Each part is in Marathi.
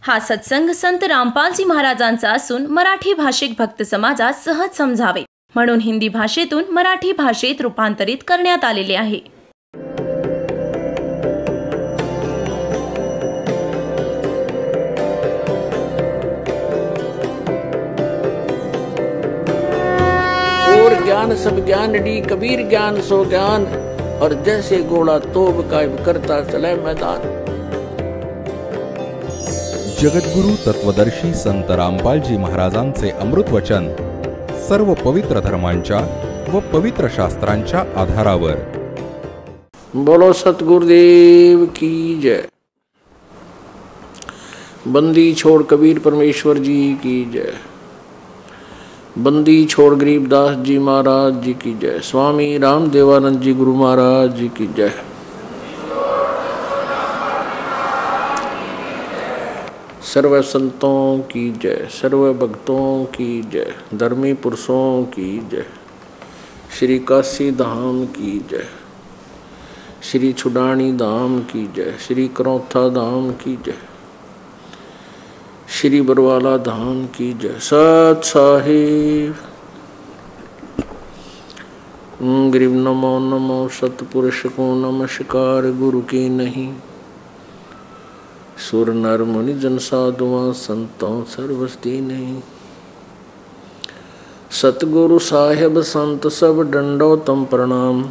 हा सत्संग संत रामपालजी महाराजांचा असून मराठी भाषिक भक्त समाजास सहज समजावे म्हणून हिंदी भाषेतून मराठी भाषेत रूपांतरित करण्यात आलेले आहे. और ज्ञान सब ज्ञान डी कबीर ज्ञान सो ज्ञान और जैसे घोड़ा तोब कायब करता चले मैदान. जगद्गुरु तत्वदर्शी संत रामपालजी महाराजांचे अमृत वचन सर्व पवित्र धर्मांच्या व पवित्र शास्त्रांच्या आधारावर. बोलो सतगुरुदेव की जय. बंदी छोड़ कबीर परमेश्वर जी की जय. बंदी छोड़ गरीबदास जी महाराज जी की जय. स्वामी रामदेवानंद जी गुरु महाराज जी की जय. सर्व संतों की जय, सर्व भक्तों की जय, धर्मी पुरुषों की जय. श्री काशी धाम की जय, श्री छुडानी धाम की जय, श्री करौथा धाम की जय, श्री बरवाला धाम की जय. सत साहिब गरीब नमो नमो सतपुरुष को नमस्कार गुरु की नहीं. सुर नर मुनि जन साधुआ संतों सर्वस्ती नहीं. सतगुरु साहेब संत सब दंडोतम प्रणाम.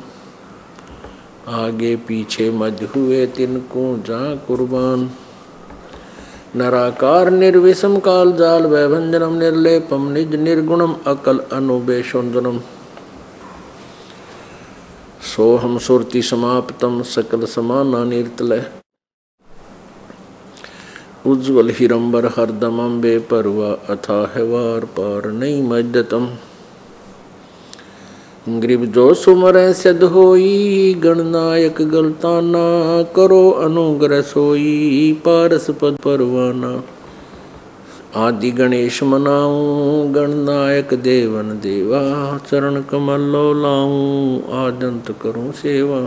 आगे पीछे मध्य हुए तिनको जा कुर्बान. नराकार निर्विषम काल जाल वैभंजनम निर्लेपम निज निर्गुणम अकल अनुबेशोन्दनम. सोहम सुरति समाप्तम सकल समाना निर्तलय. उज्ज्वल हिरंबर हरदमं बेपरवा अथाह वार पार नहीं मज्जतम. ग्रीब जो सुमरै सिद्ध होई गणनायक गलताना. करो अनुग्रह सोई पारस पद परवाना. आदि गणेश मनाऊं गणनायक देवन देवा. चरण कमल लो लाऊं आदंत करूं सेवा.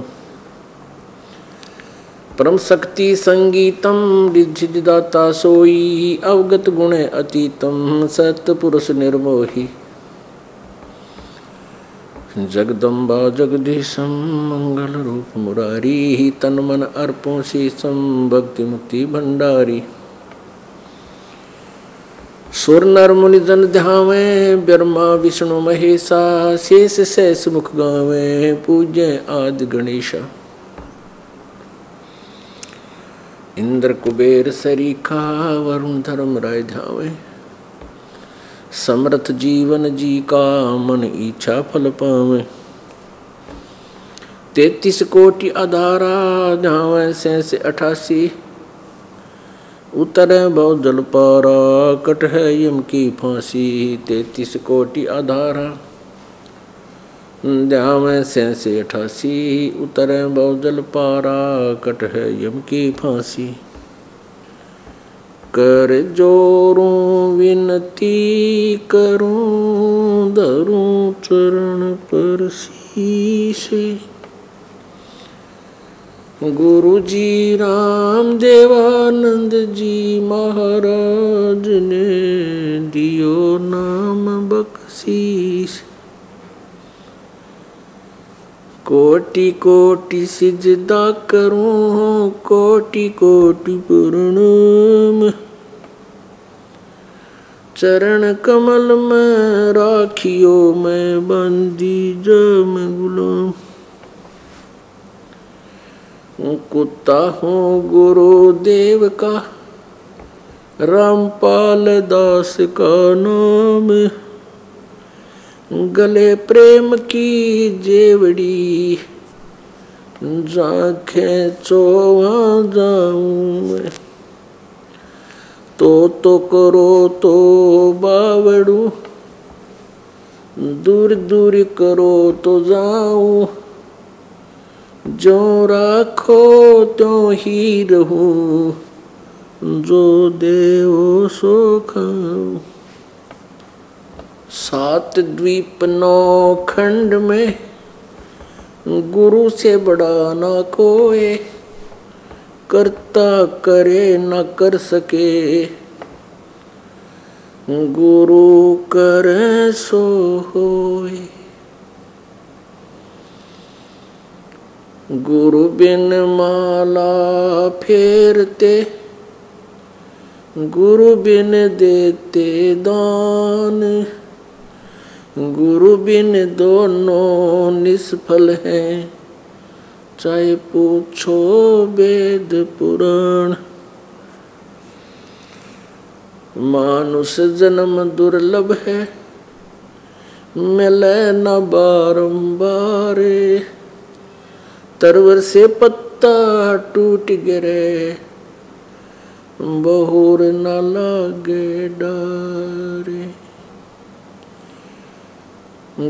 परम शक्ति संगीतम रिद्धिदाता सोई. अवगत गुणे अतीतम सत्पुरुष निर्मोही. जगदम्बा जगदीशम मंगल रूप मुरारी. तन मन अर्पों शीशम भक्ति मुक्ति भंडारी. सुर नर मुनि जन ध्यावे ब्रह्मा विष्णु महेशा. शेष शेष मुख गावे पूज्य आदि गणेशा. इंद्र कुबेर सरीखा वरुण धर्म राय ध्यावे. समर्थ जीवन जी का मन इच्छा फल पावे. 33 कोटि आधारा ध्यावे से 88. उतरे बहु जल पारा कट है यम की फांसी. 33 कोटि आधारा ध्यावे से 88. उतरे बहु जल पारा कट है यम की फांसी. कर जोरूं विनती करूं धरूं चरण पर शीश. गुरु जी राम देवानंद जी महाराज ने दियो नाम बख्शीश. कोटि कोटि सिजदा करूं कोटि कोटि प्रणाम. चरण कमल में राखियो मैं बंदी जम गुलाम. कुत्ता हूँ गुरुदेव का रामपाल दास का नाम. गले प्रेम की जेवड़ी जाखें चोवा जाऊं मैं. तो करो तो बावड़ू दूर दूर करो तो जाऊं. जो राखो त्यों ही रहूं जो देवो सो खाऊं. 7 द्वीप 9 खंड में गुरु से बड़ा ना कोई. करता करे न कर सके, गुरु करे सो होए। गुरु बिन माला फेरते, गुरु बिन देते दान, गुरु बिन दोनों निष्फल हैं, चाहे पूछो वेद पुराण। मानुष जन्म दुर्लभ है, मिले न बारंबार, तरवर से पत्ता टूट गिरे, बहुर न लागे डारे।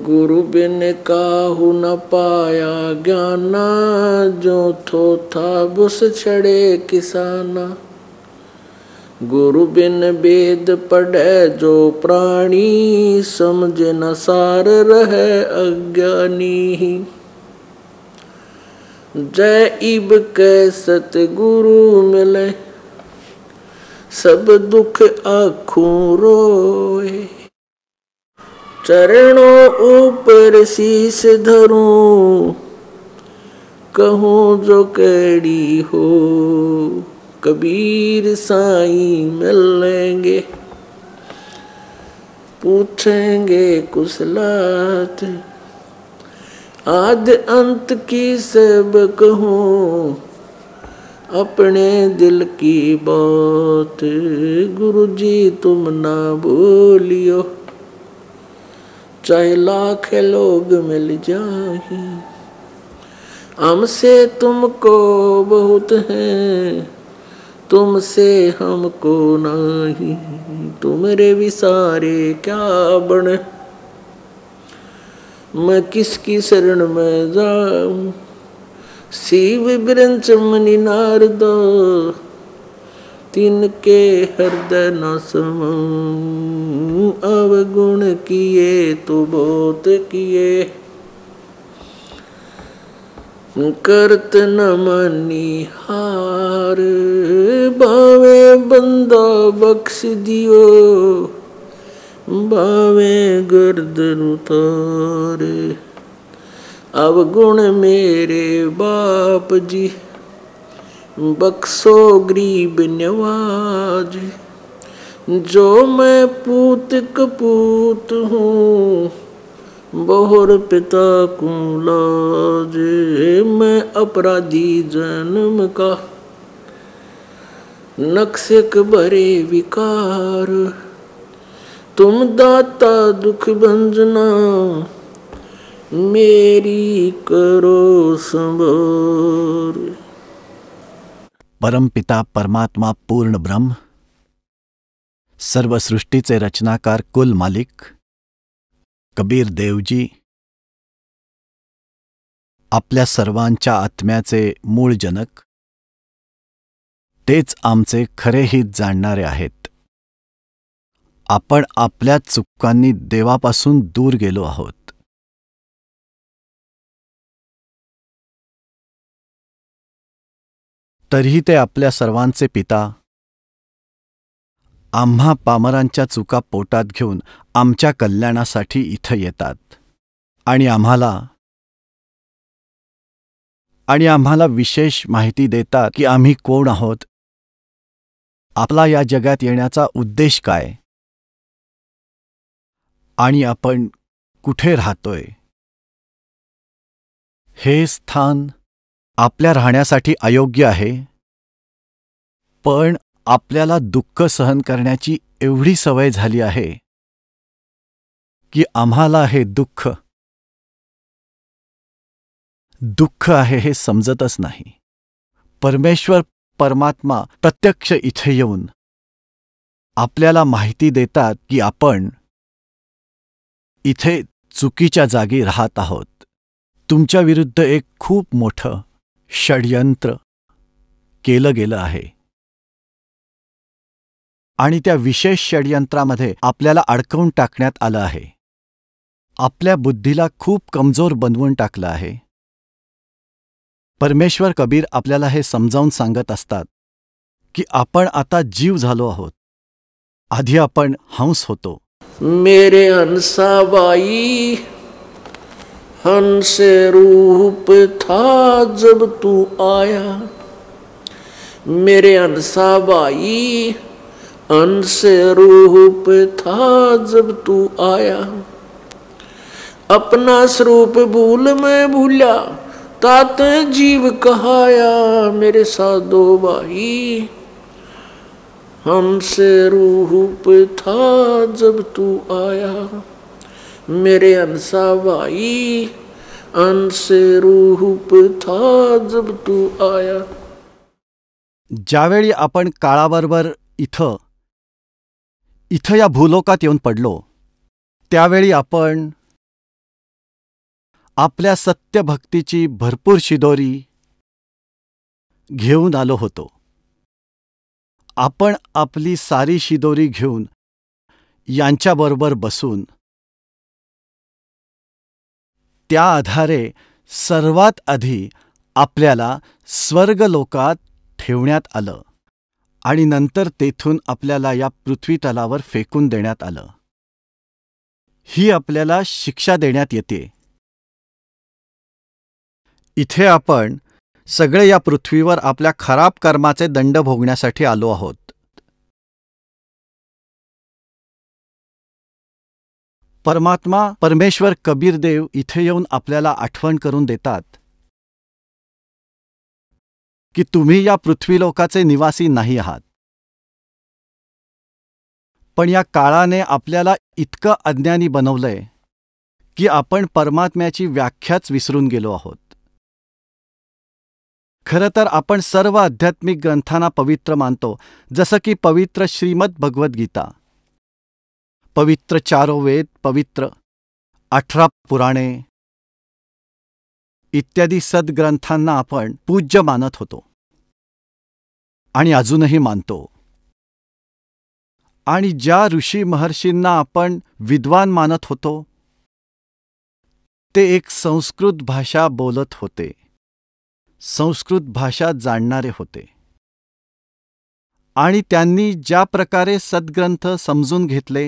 गुरु बिन काहू न पाया ज्ञाना, जो थो था बुस छड़े किसाना। गुरु बिन वेद पढ़े जो प्राणी, समझ न सार रहे अज्ञानी। जय इब कै सतगुरु मिले, सब दुख आँखों रोए। चरणों ऊपर शीश धरूं, कहूँ जो कैडी हो। कबीर साईं मिलेंगे, पूछेंगे कुशलात। आद अंत की सब कहूँ, अपने दिल की बात। गुरु जी तुम ना भूलियो, चाहे लाख लोग मिल जाए। हमसे तुमको बहुत है, तुमसे हमको नहीं। तुम्हारे विसारे क्या बने, मैं किसकी शरण में जाऊं। शिव ब्रंच मणि नारद, तिनके हृदय न समाऊं। अवगुण किए तो बहुत किए, करत न मानी हार। बावे बंदा बख्श दियो, बावे गर्दन उतारे। अवगुण मेरे बाप जी, बख्शो गरीब नवाज। जो मैं पूत कपूत हूँ, बहुर पिता को लाज। मैं अपराधी जन्म का, नक्शक भरे विकार। तुम दाता दुख भंजना, मेरी करो संभार। परमपिता परमात्मा पूर्ण ब्रह्म, सर्व सृष्टीचे रचनाकार कुल मालिक कबीर देवजी, आपल्या सर्वांच्या आत्म्याचे मूळ जनक, तेच आमचे खरे हित जाणणारे आहेत. आपण आपल्या चुकांनी देवापासून दूर गेलो आहोत. तरीही ते आपल्या सर्वांचे पिता, आम्हा पामरांच्या चुका पोटात घेऊन आमच्या कल्याणासाठी इथं येतात आणि आम्हाला विशेष माहिती देतात की आम्ही कोण आहोत, आपला या जगात येण्याचा उद्देश काय आणि आपण कुठे राहतोय. हे स्थान आपल्या राहण्यासाठी अयोग्य आहे, पण आपल्याला दुःख सहन करण्याची एवढी सवय झाली आहे की आम्हाला हे दुःख आहे हे समजतच नाही. परमेश्वर परमात्मा प्रत्यक्ष इथे येऊन आपल्याला माहिती देतात की आपण इथे चुकीच्या जागी राहत आहोत. तुमच्या विरुद्ध एक खूप मोठं षड्यंत्र केलं गेलं आहे आणि त्या विशेष षड्यंत्रामध्ये आपल्याला अडकवून टाकण्यात आलं आहे. आपल्या बुद्धीला खूप कमजोर बनवून टाकलं आहे. परमेश्वर कबीर आपल्याला हे समजावून सांगत असतात की आपण आता जीव झालो आहोत, आधी आपण हंस होतो. मेरे हंसाबाई हंस रूप था जब तू आया, मेरे हंसाबाई हंस रूप था जब तू आया, अपना स्वरूप भूल मैं भूला तात जीव कहाया, मेरे साधो भाई हमसे रूप था जब तू आया, मेरे हंसा भाई हमसे रूप था जब तू आया. ज्यावेळी आपण काळाबरोबर इथं या भूलोकात येऊन पडलो, त्यावेळी आपण आपल्या सत्यभक्तीची भरपूर शिदोरी घेऊन आलो होतो. आपण आपली सारी शिदोरी घेऊन यांच्याबरोबर बसून त्या आधारे सर्वात आधी आपल्याला स्वर्गलोकात ठेवण्यात आलं आणि नंतर तेथून आपल्याला या पृथ्वीतलावर फेकून देण्यात आलं. ही आपल्याला शिक्षा देण्यात येते. इथे आपण सगळे या पृथ्वीवर आपल्या खराब कर्माचे दंड भोगण्यासाठी आलो आहोत. परमात्मा परमेश्वर कबीर देव इथे येऊन आपल्याला आठवण करून देतात की तुम्ही या पृथ्वीलोकाचे निवासी नाही आहात. पण या काळाने आपल्याला इतकं अज्ञानी बनवलंय की आपण परमात्म्याची व्याख्याच विसरून गेलो आहोत. खरं तर आपण सर्व आध्यात्मिक ग्रंथांना पवित्र मानतो, जसं की पवित्र श्रीमद भगवद्गीता, पवित्र 4 वेद, पवित्र 18 पुराणे इत्यादी सद्ग्रंथांना आपण पूज्य मानत होतो आणि अजूनही मानतो. आणि ज्या ऋषी महर्षींना आपण विद्वान मानत होतो, ते एक संस्कृत भाषा बोलत होते, संस्कृत भाषा जाणणारे होते आणि त्यांनी ज्या प्रकारे सद्ग्रंथ समजून घेतले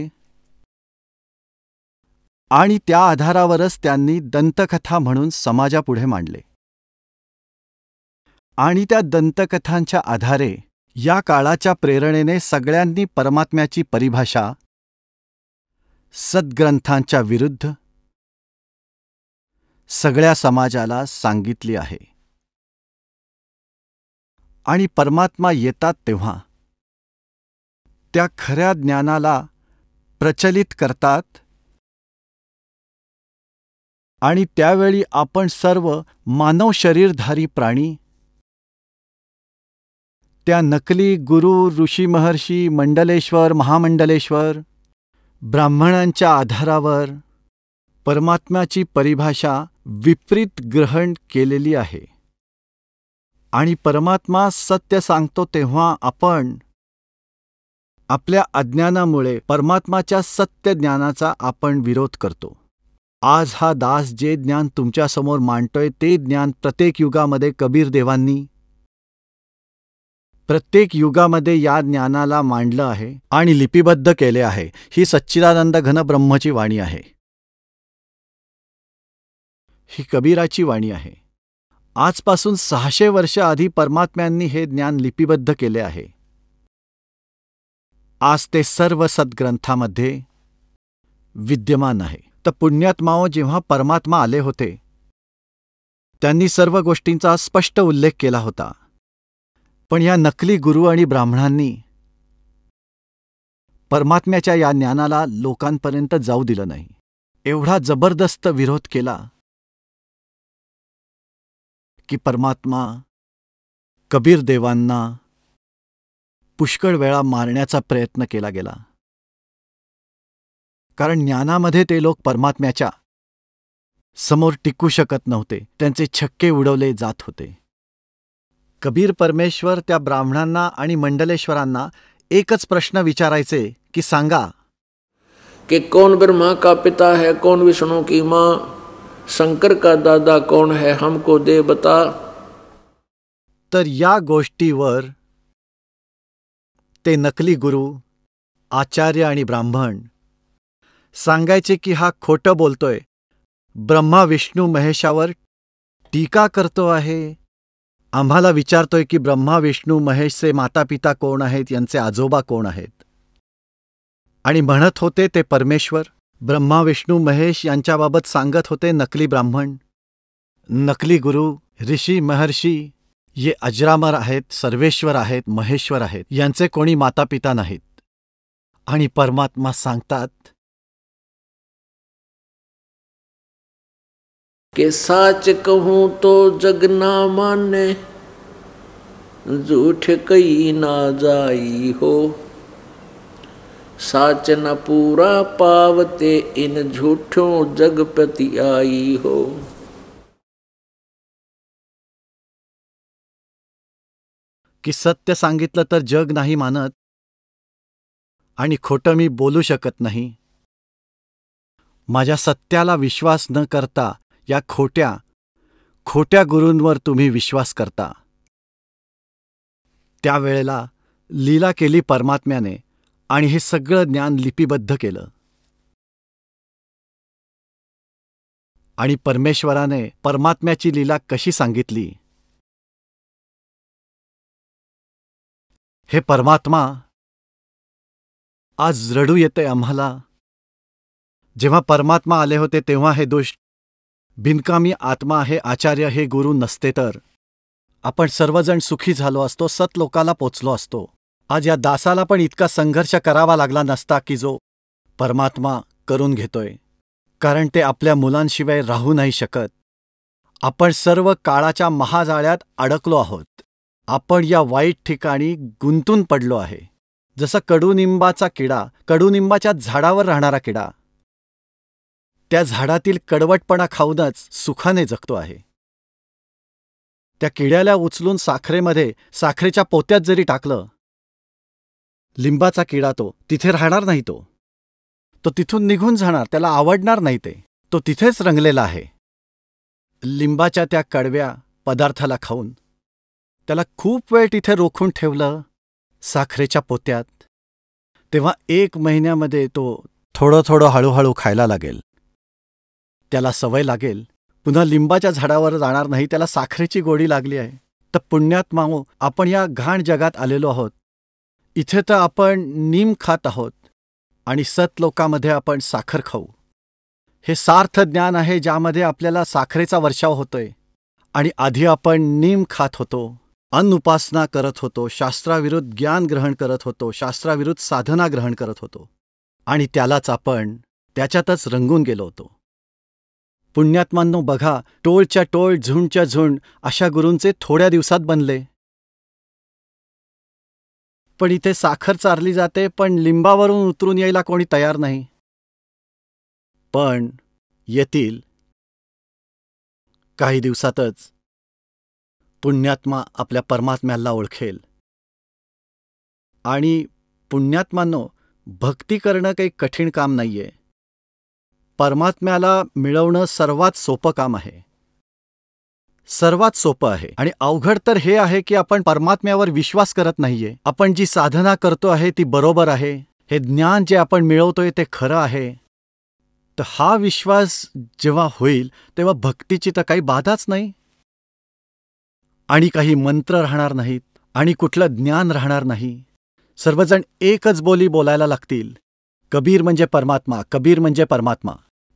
आणि त्या आधारावरच त्यांनी दंतकथा म्हणून समाजापुढे मांडले. आणि त्या दंतकथांच्या आधारे या काळाच्या प्रेरणेने सगळ्यांनी परमात्म्याची परिभाषा सद्ग्रंथांच्या विरुद्ध सगळ्या समाजाला सांगितली आहे. आणि परमात्मा येतात तेव्हा त्या खऱ्या ज्ञानाला प्रचलित करतात आणि त्यावेळी आपण सर्व मानव शरीरधारी प्राणी त्या नकली गुरु, ऋषी, महर्षी, मंडलेश्वर, महामंडलेश्वर, ब्राह्मणांच्या आधारावर परमात्म्याची परिभाषा विपरीत ग्रहण केलेली आहे. आणि परमात्मा सत्य सांगतो तेव्हा आपण आपल्या अज्ञानामुळे परमात्माच्या सत्य ज्ञानाचा आपण विरोध करतो. आज हा दास जे ज्ञान तुमच्यासमोर मांडतोय ते ज्ञान प्रत्येक युगामध्ये कबीर देवांनी प्रत्येक युगामध्ये या ज्ञानाला मांडलं आहे आणि लिपिबद्ध केले आहे. ही सच्चिदानंद घन ब्रह्मची वाणी आहे, ही कबीराची वाणी आहे. आजपासून 600 वर्ष आधी परमात्म्यांनी हे ज्ञान लिपिबद्ध केले आहे. आज ते सर्व सद्ग्रंथामध्ये विद्यमान आहे. तर पुण्यात्माओ, जेव्हा परमात्मा आले होते त्यांनी सर्व गोष्टींचा स्पष्ट उल्लेख केला होता. पण या नकली गुरु आणि ब्राह्मणांनी परमात्म्याच्या या ज्ञानाला लोकांपर्यंत जाऊ दिलं नाही. एवढा जबरदस्त विरोध केला की परमात्मा कबीर देवांना पुष्कळ वेळा मारण्याचा प्रयत्न केला गेला. कारण ज्ञानामध्ये ते लोक परमात्म्याच्या समोर टिकू शकत नव्हते. त्यांचे छक्के उडवले जात होते. कबीर परमेश्वर त्या ब्राह्मणांना आणि मंडलेश्वरांना एकच प्रश्न विचारायचे की सांगा कि कौन ब्रह्मा का पिता है, कौन विष्णु की माँ, शंकर का दादा कौन है, हमको दे बता. तर या गोष्टीवर ते नकली गुरु, आचार्य आणि ब्राह्मण सांगायचे की हा खोटं बोलतोय, ब्रह्मा विष्णू महेशावर टीका करतो आहे, आम्हाला विचारतोय की ब्रह्मा विष्णू महेशचे मातापिता कोण आहेत, यांचे आजोबा कोण आहेत. आणि म्हणत होते ते परमेश्वर ब्रह्मा विष्णू महेश यांच्याबाबत सांगत होते नकली ब्राह्मण, नकली गुरु, ऋषी महर्षी ये अजरामर आहेत, सर्वेश्वर आहेत, महेश्वर आहेत, यांचे कोणी मातापिता नाहीत. आणि परमात्मा सांगतात के साच कहूं तो जग ना माने, झूठ कही ना जाई हो, साच न पूरा पावते इन झूठों जग प्रति आई हो. की सत्य सांगितलं तर जग नाही मानत आणि खोटं मी बोलू शकत नाही. माझ्या सत्याला विश्वास न करता या खोट्या गुरूंवर तुम्ही विश्वास करता. त्यावेळेला लीला केली परमात्म्याने आणि हे सगळं ज्ञान लिपिबद्ध केलं. आणि परमेश्वराने परमात्म्याची लीला कशी सांगितली. हे परमात्मा, आज रडू येते आम्हाला. जेव्हा परमात्मा आले होते तेव्हा हे दुष्ट बिनकामी आत्मा, हे आचार्य, हे गुरु नसते तर आपण सर्वजण सुखी झालो असतो, सतलोकाला पोचलो असतो. आज या दासाला पण इतका संघर्ष करावा लागला नसता की जो परमात्मा करून घेतोय, कारण ते आपल्या मुलांशिवाय राहू नाही शकत. आपण सर्व काळाच्या महाजाळ्यात अडकलो आहोत. आपण या वाईट ठिकाणी गुंतून पडलो आहे. जसा कडुनिंबाचा किडा, कडुनिंबाच्या झाडावर राहणारा किडा, त्या झाडातील कडवटपणा खाऊनच सुखाने जगतो आहे. त्या किड्याला उचलून साखरेच्या पोत्यात जरी टाकलं, लिंबाचा किडा तो तिथे राहणार नाही. तो तिथून निघून जाणार, त्याला आवडणार नाही. तो तिथेच रंगलेला आहे. लिंबाच्या त्या कडव्या पदार्थाला खाऊन त्याला खूप वेळ तिथे रोखून ठेवलं साखरेच्या पोत्यात, तेव्हा 1 महिन्यामध्ये तो थोडं हळूहळू खायला लागेल. त्याला सवय लागेल, पुन्हा लिंबाच्या झाडावर जाणार नाही. त्याला साखरेची गोडी लागली आहे. तर पुण्यात्माओ, आपण या घाण जगात आलेलो आहोत. इथे तर आपण नीम खात आहोत आणि सतलोकामध्ये आपण साखर खाऊ. हे सार्थ ज्ञान आहे ज्यामध्ये आपल्याला साखरेचा वर्षाव होतोय. आणि आधी आपण नीम खात होतो, अनुपासना करत होतो, शास्त्राविरुद्ध ज्ञान ग्रहण करत होतो, शास्त्राविरुद्ध साधना ग्रहण करत होतो. आणि त्यालाच आपण त्याच्यातच रंगून गेलो होतो. पुण्यात्मांनो बघा, टोळच्या टोळ, झुंडच्या झुंड अशा गुरूंचे थोड्या दिवसात बनले. पण इथे साखर चारली जाते, पण लिंबावरून उतरून यायला कोणी तयार नाही. पण येतील काही दिवसातच. पुण्यात्मा आपल्या परमात्म्याला ओळखेल. आणि पुण्यात्मांनो, भक्ती करणं काही कठीण काम नाहीये. परमात्म्याला मिळवणं सर्वात सोपं काम आहे, सर्वात सोपं आहे. आणि अवघड तर हे आहे की आपण परमात्म्यावर विश्वास करत नाहीये. आपण जी साधना करतो आहे ती बरोबर आहे, हे ज्ञान जे आपण मिळवतोय ते खरं आहे. तर हा विश्वास जेव्हा होईल तेव्हा भक्तीची तर काही बाधाच नाही, आणि काही मंत्र राहणार नाहीत, आणि कुठलं ज्ञान राहणार नाही. सर्वजण एकच बोली बोलायला लागतील, कबीर म्हणजे परमात्मा, कबीर म्हणजे परमात्मा.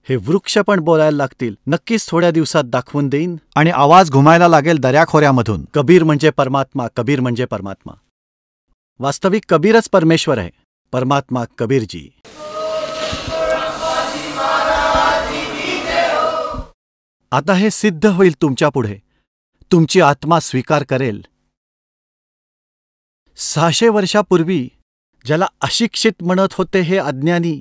हे वृक्ष पण बोलायला लागतील. नक्कीच थोड्या दिवसात दाखवून देईन आणि आवाज घुमायला लागेल दऱ्याखोऱ्यामधून, कबीर म्हणजे परमात्मा, कबीर म्हणजे परमात्मा. वास्तविक कबीरच परमेश्वर आहे, परमात्मा कबीरजी. आता हे सिद्ध होईल तुमच्या पुढे, तुमची आत्मा स्वीकार करेल. 600 वर्षापूर्वी ज्याला अशिक्षित म्हणत होते हे अज्ञानी,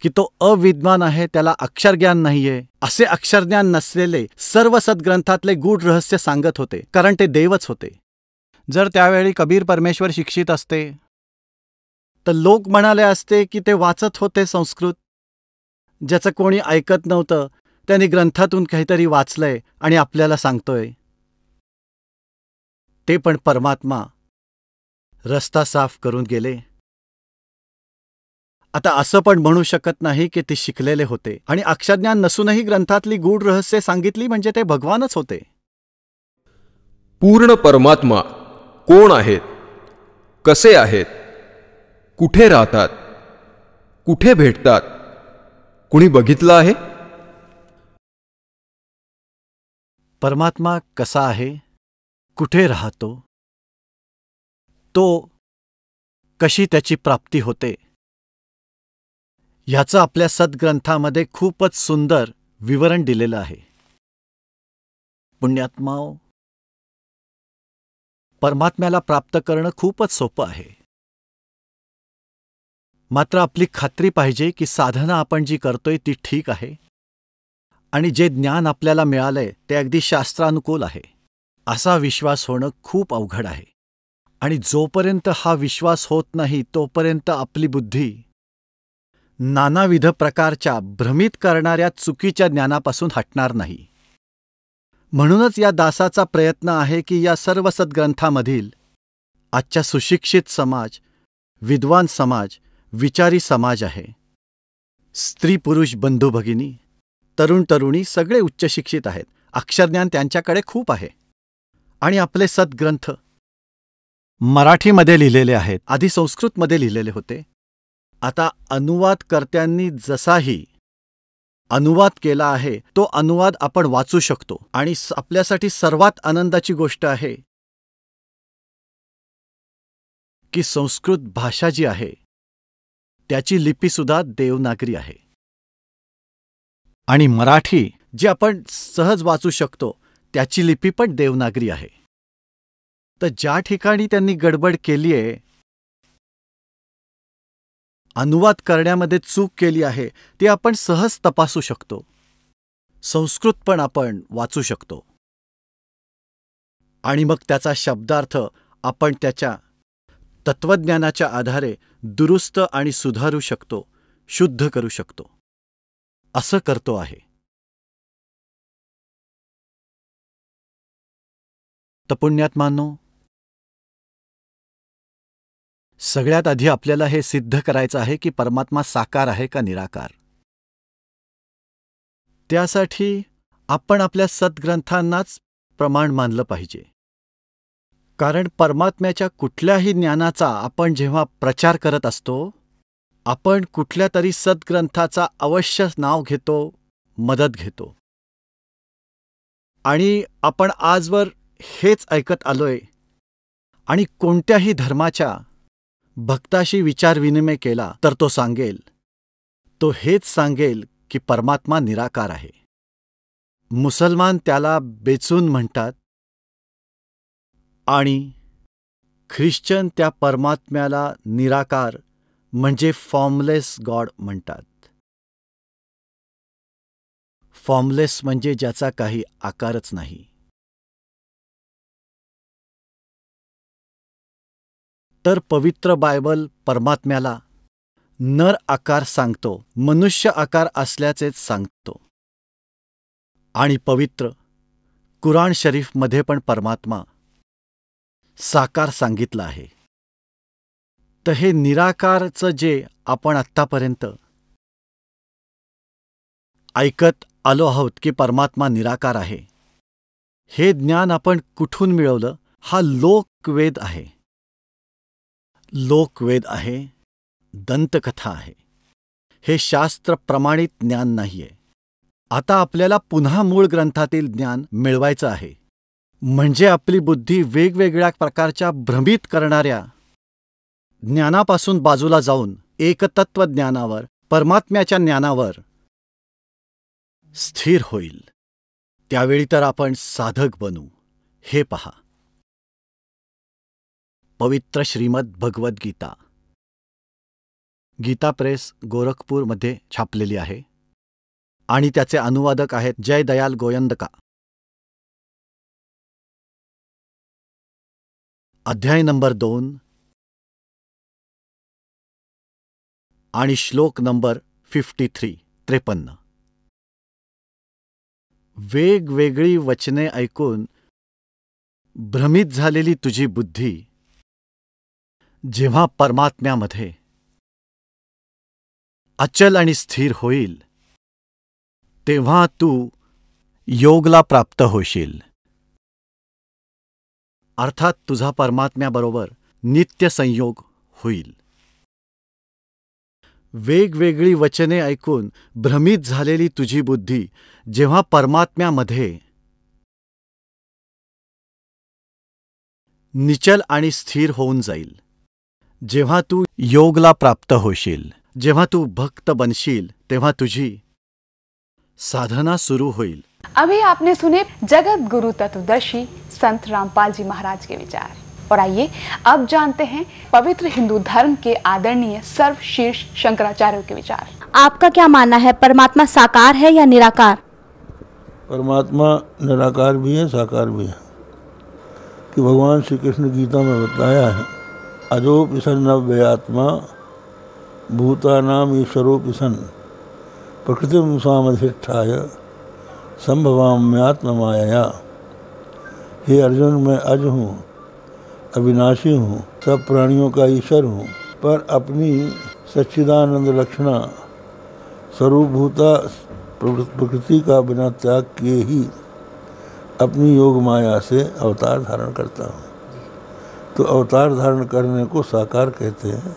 की तो अविद्वान आहे, त्याला अक्षरज्ञान नाहीये, असे अक्षरज्ञान नसलेले सर्व सद्ग्रंथातले गूढ रहस्य सांगत होते, कारण ते देवच होते. जर त्यावेळी कबीर परमेश्वर शिक्षित असते तर लोक म्हणाले असते की ते वाचत होते संस्कृत, ज्याचं कोणी ऐकत नव्हतं. त्यांनी ग्रंथातून काहीतरी वाचलंय आणि आपल्याला सांगतोय. ते पण परमात्मा रस्ता साफ करून गेले. आता असं पण म्हणू शकत नाही की ते शिकलेले होते आणि अक्षरज्ञान नसूनही ग्रंथातली गूढ रहस्ये सांगितली म्हणजे ते भगवानच होते. पूर्ण परमात्मा कोण आहेत, कसे आहेत, कुठे राहतात, कुठे भेटतात, कुणी बघितलं आहे? परमात्मा कसा आहे, कुठे राहतो, तो कशी त्याची प्राप्ती होते, ह्याचं आपल्या सद्ग्रंथामध्ये खूपच सुंदर विवरण दिलेलं आहे. पुण्यात्माओ, परमात्म्याला प्राप्त करणं खूपच सोपं आहे. मात्र आपली खात्री पाहिजे की साधना आपण जी करतोय ती ठीक आहे आणि जे ज्ञान आपल्याला मिळालंय ते अगदी शास्त्रानुकूल आहे, असा विश्वास होणं खूप अवघड आहे. आणि जोपर्यंत हा विश्वास होत नाही तोपर्यंत आपली बुद्धी नानाविध प्रकारच्या भ्रमित करणाऱ्या चुकीच्या ज्ञानापासून हटणार नाही. म्हणूनच या दासाचा प्रयत्न आहे की या सर्व सद्ग्रंथामधील आजच्या सुशिक्षित समाज, विद्वान समाज, विचारी समाज आहे, स्त्री पुरुष बंधू भगिनी, तरुण तरुणी सगळे उच्च शिक्षित आहेत. अक्षरज्ञान त्यांच्याकडे खूप आहे आणि आपले सद्ग्रंथ मराठीमध्ये लिहिलेले आहेत, आधी संस्कृतमध्ये लिहिलेले होते. आता अनुवादकर्त्यांनी जसाही अनुवाद केला आहे तो अनुवाद आपण वाचू शकतो आणि आपल्यासाठी सर्वात आनंदाची गोष्ट आहे की संस्कृत भाषा जी आहे त्याची लिपीसुद्धा देवनागरी आहे आणि मराठी जी आपण सहज वाचू शकतो त्याची लिपी पण देवनागरी आहे. तर ज्या ठिकाणी त्यांनी गडबड केलीये, अनुवाद करण्यामध्ये चूक केली आहे, ती आपण सहज तपासू शकतो. संस्कृत पण आपण वाचू शकतो आणि मग त्याचा शब्दार्थ आपण त्याच्या तत्वज्ञानाच्या आधारे दुरुस्त आणि सुधारू शकतो, शुद्ध करू शकतो. असं करतो आहे. तर पुण्यात्मांनो, सगळ्यात आधी आपल्याला हे सिद्ध करायचं आहे की परमात्मा साकार आहे का निराकार. त्यासाठी आपण आपल्या सद्ग्रंथांनाच प्रमाण मानलं पाहिजे. कारण परमात्म्याच्या कुठल्याही ज्ञानाचा आपण जेव्हा प्रचार करत असतो, आपण कुठल्या तरी सद्ग्रंथाचा अवश्य नाव घेतो, मदत घेतो. आणि आपण आजवर हेच ऐकत आलोय आणि कोणत्याही धर्माच्या भक्ताशी विचारविनिमय केला तर तो हेच सांगेल की परमात्मा निराकार आहे. मुसलमान त्याला बेचून म्हणतात आणि ख्रिश्चन त्या परमात्म्याला निराकार म्हणजे फॉर्मलेस गॉड म्हणतात. फॉर्मलेस म्हणजे ज्याचा काही आकारच नाही. तर पवित्र बायबल परमात्म्याला नर आकार सांगतो, मनुष्य आकार असल्याचेच सांगतो. आणि पवित्र कुराण शरीफमध्ये पण परमात्मा साकार सांगितलं आहे. तर हे निराकारचं जे आपण आत्तापर्यंत ऐकत आलो आहोत की परमात्मा निराकार आहे, हे ज्ञान आपण कुठून मिळवलं? हा लोकवेद आहे. लोकवेद आहे, दंतकथा आहे. हे शास्त्र प्रमाणित ज्ञान नाहीये. आता आपल्याला पुन्हा मूळ ग्रंथातील ज्ञान मिळवायचं आहे. म्हणजे आपली बुद्धी वेगवेगळ्या प्रकारच्या भ्रमित करणाऱ्या ज्ञानापासून बाजूला जाऊन एकतत्व ज्ञानावर, परमात्म्याच्या ज्ञानावर स्थिर होईल. त्यावेळी तर आपण साधक बनू. हे पहा, पवित्र श्रीमद भगवद गीता, गीता प्रेस गोरखपूरमध्ये छापलेली आहे आणि त्याचे अनुवादक आहेत जय दयाल गोयंदका. अध्याय नंबर 2 आणि श्लोक नंबर 53. वेगवेगळी वचने ऐकून भ्रमित झालेली तुझी बुद्धी जेव्हा परमात्म्यामध्ये अचल आणि स्थिर होईल तेव्हा तू योगला प्राप्त होशील. अर्थात तुझा परमात्म्याबरोबर नित्य संयोग होईल. वेगवेगळी वचने ऐकून भ्रमित झालेली तुझी बुद्धी जेव्हा परमात्म्यामध्ये निचल आणि स्थिर होऊन जाईल, जेव्हा तू योगला प्राप्त होशील, जेव्हा तू भक्त बनशील, तेव्हा तुझी साधना सुरू होईल. अभी आपने सुने जगत गुरु तत्वदर्शी संत रामपाल जी महाराज के विचार, और आइए अब जानते हैं पवित्र हिंदू धर्म के आदरणीय सर्वशीर्ष शंकराचार्य के विचार. आपका क्या मानना है, परमात्मा साकार है या निराकार? परमात्मा निराकार भी है, साकार भी है. कि भगवान श्री कृष्ण गीता में बताया है, अजोपि सन्नव्ययात्मा भूतानाम ईश्वरोपि सन् प्रकृतिम स्वामधिष्ठाय संभवाम्यात्ममायया. हे अर्जुन, मैं अज हूँ, अविनाशी हूँ, सब प्राणियों का ईश्वर हूँ, पर अपनी सच्चिदानंद लक्षणा स्वरूपभूता प्रकृति का बिना त्याग किए ही अपनी योग माया से अवतार धारण करता हूँ. तो अवतार धारण करने को साकार कहते हैं,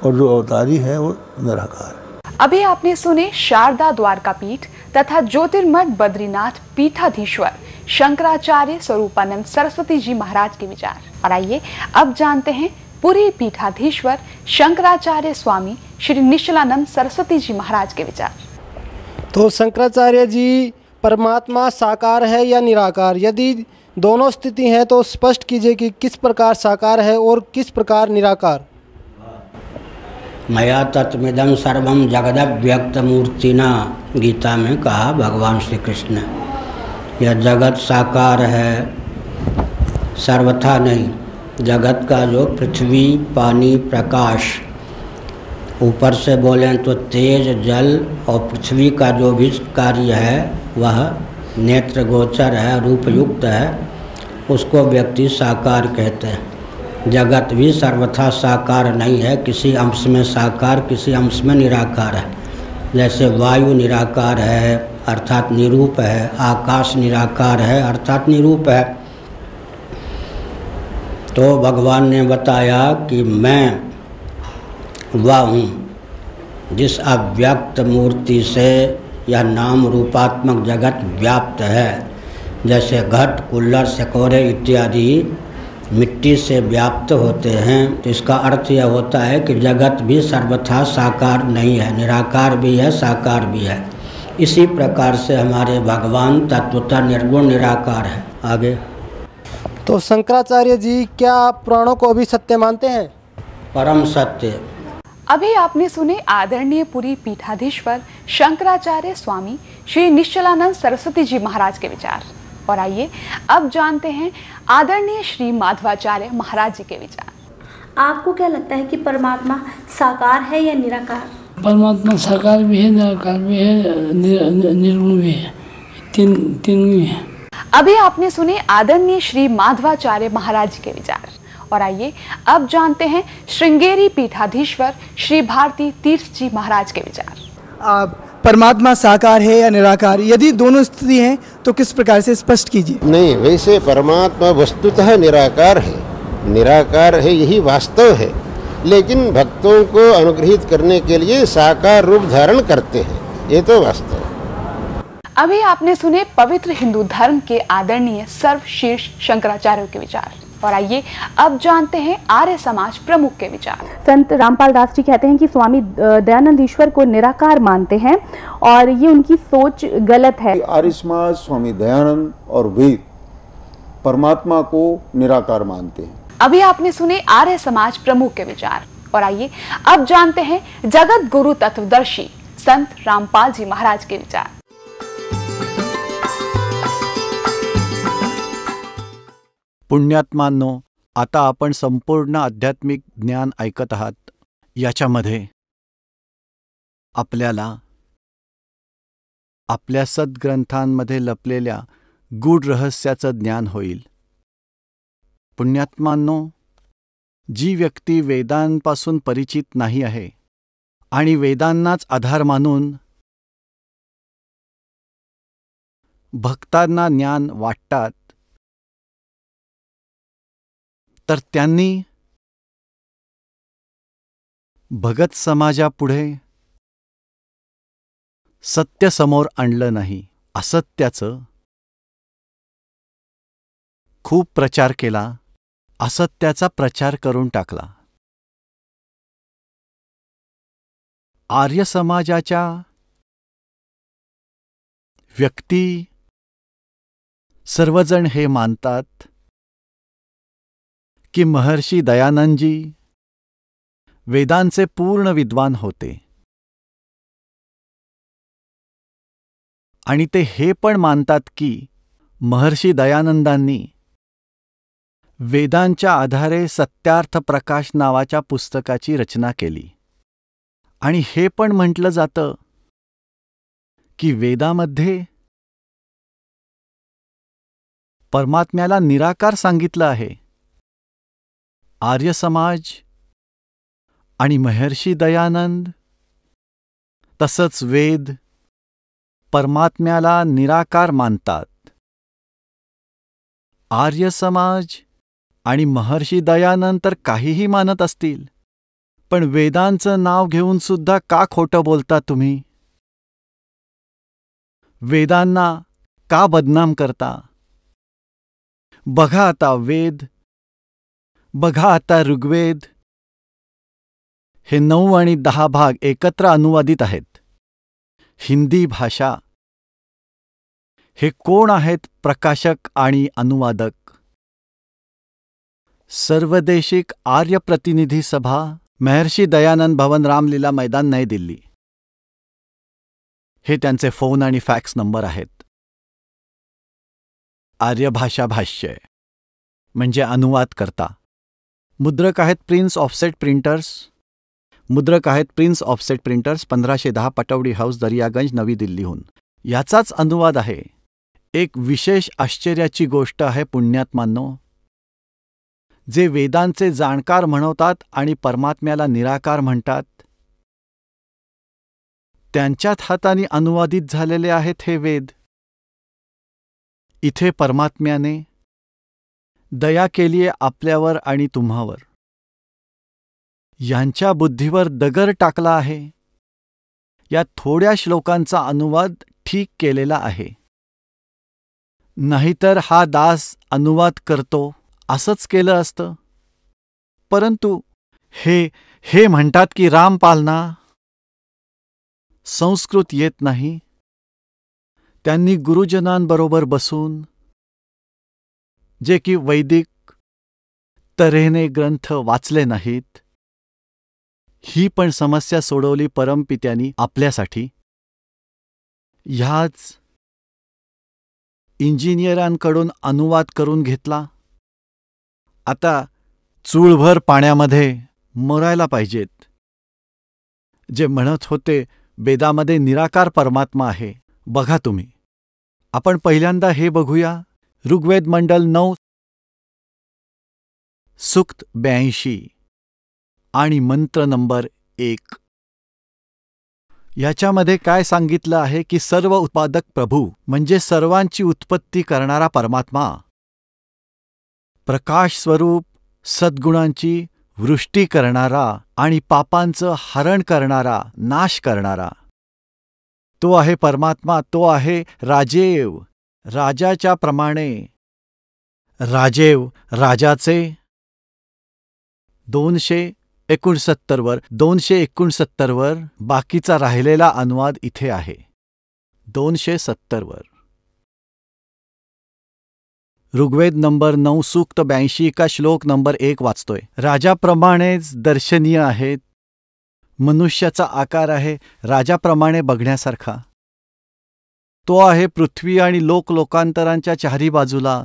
और जो अवतारी है वो निराकार है. अभी आपने सुने शारदा द्वारका पीठ तथा ज्योतिर्मठ बद्रीनाथ पीठाधीश्वर शंकराचार्य स्वरूपानंद सरस्वती जी महाराज के विचार, और आइए अब जानते हैं पुरी पीठाधीश्वर शंकराचार्य स्वामी श्री निश्चलानंद सरस्वती जी महाराज के विचार. तो शंकराचार्य जी, परमात्मा साकार है या निराकार? यदि दोनों स्थिति हैं तो स्पष्ट कीजिए कि किस प्रकार साकार है और किस प्रकार निराकार. मया तत्मिदं सर्वं जगदव्यक्तमूर्तिना, गीता में कहा भगवान श्री कृष्ण. यह जगत साकार है, सर्वथा नहीं. जगत का जो पृथ्वी, पानी, प्रकाश, ऊपर से बोलें तो तेज, जल और पृथ्वी का जो भी कार्य है वह नेत्र गोचर है, रूपयुक्त है, उसको व्यक्ति साकार कहते हैं. जगत भी सर्वथा साकार नहीं है, किसी अंश में साकार, किसी अंश में निराकार है. जैसे वायु निराकार है अर्थात निरूप है, आकाश निराकार है अर्थात निरूप है. तो भगवान ने बताया कि मैं वह हूँ जिस अव्यक्त मूर्ति से यह नाम रूपात्मक जगत व्याप्त है. जैसे घट, कुल्लर, सकोरे इत्यादि मिट्टी से व्याप्त होते हैं, तो इसका अर्थ यह होता है कि जगत भी सर्वथा साकार नहीं है, निराकार भी है, साकार भी है. इसी प्रकार से हमारे भगवान तत्वतः निर्गुण निराकार है. आगे. तो शंकराचार्य जी, क्या आप पुराणों को भी सत्य मानते हैं? परम सत्य. अभी आपने सुने आदरणीय पुरी पीठाधीश्वर शंकराचार्य स्वामी श्री निश्चलानंद सरस्वती जी महाराज के विचार, और आइए अब जानते हैं आदरणीय श्री माधवाचार्य महाराज जी के विचार. आपको क्या लगता है कि परमात्मा साकार है या निराकार? परमात्मा साकार भी है, निराकार भी है, निर्गुण भी है, तीन भी है. अभी आपने सुने आदरणीय श्री माधवाचार्य महाराज जी के विचार, और आइए अब जानते हैं श्रृंगेरी पीठाधीश्वर श्री भारती तीर्थ जी महाराज के विचार. परमात्मा साकार है या निराकार? यदि दोनों स्थिति हैं तो किस प्रकार से स्पष्ट कीजिए. नहीं, वैसे परमात्मा वस्तुतः निराकार है, निराकार है, यही वास्तव है. लेकिन भक्तों को अनुग्रहित करने के लिए साकार रूप धारण करते हैं, ये तो वास्तव है. अभी आपने सुने पवित्र हिंदू धर्म के आदरणीय सर्वशीर्ष शंकराचार्य के विचार, और आइए अब जानते हैं आर्य समाज प्रमुख के विचार. संत रामपाल दास जी कहते हैं कि स्वामी दयानंद ईश्वर को निराकार मानते हैं और ये उनकी सोच गलत है. आर्य समाज स्वामी दयानंद और वेद परमात्मा को निराकार मानते हैं. अभी आपने सुने आर्य समाज प्रमुख के विचार, और आइए अब जानते हैं जगत गुरु तत्वदर्शी संत रामपाल जी महाराज के विचार. पुण्यात्मांनो, आता आपण संपूर्ण आध्यात्मिक ज्ञान ऐकत आहात. याच्यामध्ये आपल्याला आपल्या सद्ग्रंथांमध्ये लपलेल्या गूढ रहस्याचं ज्ञान होईल. पुण्यात्मांनो, जी व्यक्ती वेदांपासून परिचित नाही आहे आणि वेदांनाच आधार मानून भक्तांना ज्ञान वाटतात, तर त्यांनी भगत समाजापुढे सत्य समोर आणलं नाही, असत्याचं खूप प्रचार केला, असत्याचा प्रचार करून टाकला. आर्य समाजाच्या व्यक्ती सर्वजण हे मानतात की महर्षी दयानंदजी वेदांचे पूर्ण विद्वान होते, आणि ते हे पण मानतात की महर्षी दयानंदांनी वेदांच्या आधारे सत्यार्थ प्रकाश नावाच्या पुस्तकाची रचना केली. आणि हे पण म्हटलं जातं की वेदामध्ये परमात्म्याला निराकार सांगितलं आहे. आर्य समाज आणि महर्षी दयानंद तसंच वेद परमात्म्याला निराकार मानतात. आर्य समाज आणि महर्षी दयानंद तर काहीही मानत असतील, पण वेदांचं नाव घेऊन सुद्धा का खोटं बोलता तुम्ही? वेदांना का बदनाम करता? बघा आता वेद, बघा आता ऋग्वेद, हे 9 आणि 10 भाग एकत्र अनुवादित आहेत. हिंदी भाषा. हे कोण आहेत प्रकाशक आणि अनुवादक? सर्वदेशिक आर्य प्रतिनिधी सभा, महर्षी दयानंद भवन, रामलीला मैदान, नई दिल्ली. हे त्यांचे फोन आणि फॅक्स नंबर आहेत. आर्य भाषा भाष्य म्हणजे अनुवाद करता. मुद्रक आहेत प्रिन्स ऑफसेट प्रिंटर्स. मुद्रक आहेत prince offset printers, 1510 Pataudi house, Daryaganj, नवी दिल्लीहून. याचाच अनुवाद आहे. एक विशेष आश्चर्याची गोष्ट आहे पुण्यात्मांनो, जे वेदांचे जाणकार म्हणवतात आणि परमात्म्याला निराकार म्हणतात, त्यांच्याच हाताने अनुवादित झालेले आहेत हे वेद. इथे परमात्म्याने दया केलीये आपल्यावर आणि तुम्हावर. यांच्या बुद्धीवर दगड टाकला आहे. या थोड्या श्लोकांचा अनुवाद ठीक केलेला आहे. नाहीतर हा दास अनुवाद करतो असंच केलं असतं. परंतु हे म्हणतात की रामपालना संस्कृत येत नाही. त्यांनी गुरुजनांबरोबर बसून जे की वैदिक तऱ्हेने ग्रंथ वाचले नाहीत, ही पण समस्या सोडवली परमपित्यांनी आपल्यासाठी. ह्याच इंजिनियरांकडून अनुवाद करून घेतला. आता चूळभर पाण्यामध्ये मरायला पाहिजेत. जे म्हणत होते वेदामध्ये निराकार परमात्मा आहे. बघा तुम्ही, आपण पहिल्यांदा हे बघूया. ऋग्वेद मंडल 9 सूक्त 82 आणि मंत्र नंबर 1. याच्यामध्ये काय सांगितलं आहे की सर्व उत्पादक प्रभू म्हणजे सर्वांची उत्पत्ती करणारा परमात्मा, प्रकाश स्वरूप सद्गुणांची वृष्टी करणारा आणि पापांचं हरण करणारा, नाश करणारा, तो आहे परमात्मा. तो आहे राजेव. राजाच्या प्रमाणे राजेव राजाचे 269 वर 269 वर बाकीचा राहिलेला अनुवाद इथे आहे. 270 वर ऋग्वेद नंबर 9 सूक्त 82 का श्लोक नंबर 1 वाचतोय. राजाप्रमाणेच दर्शनीय आहेत. मनुष्याचा आकार आहे राजाप्रमाणे बघण्यासारखा. तो आहे पृथ्वी आणि लोकांतरांच्या चारी बाजूला.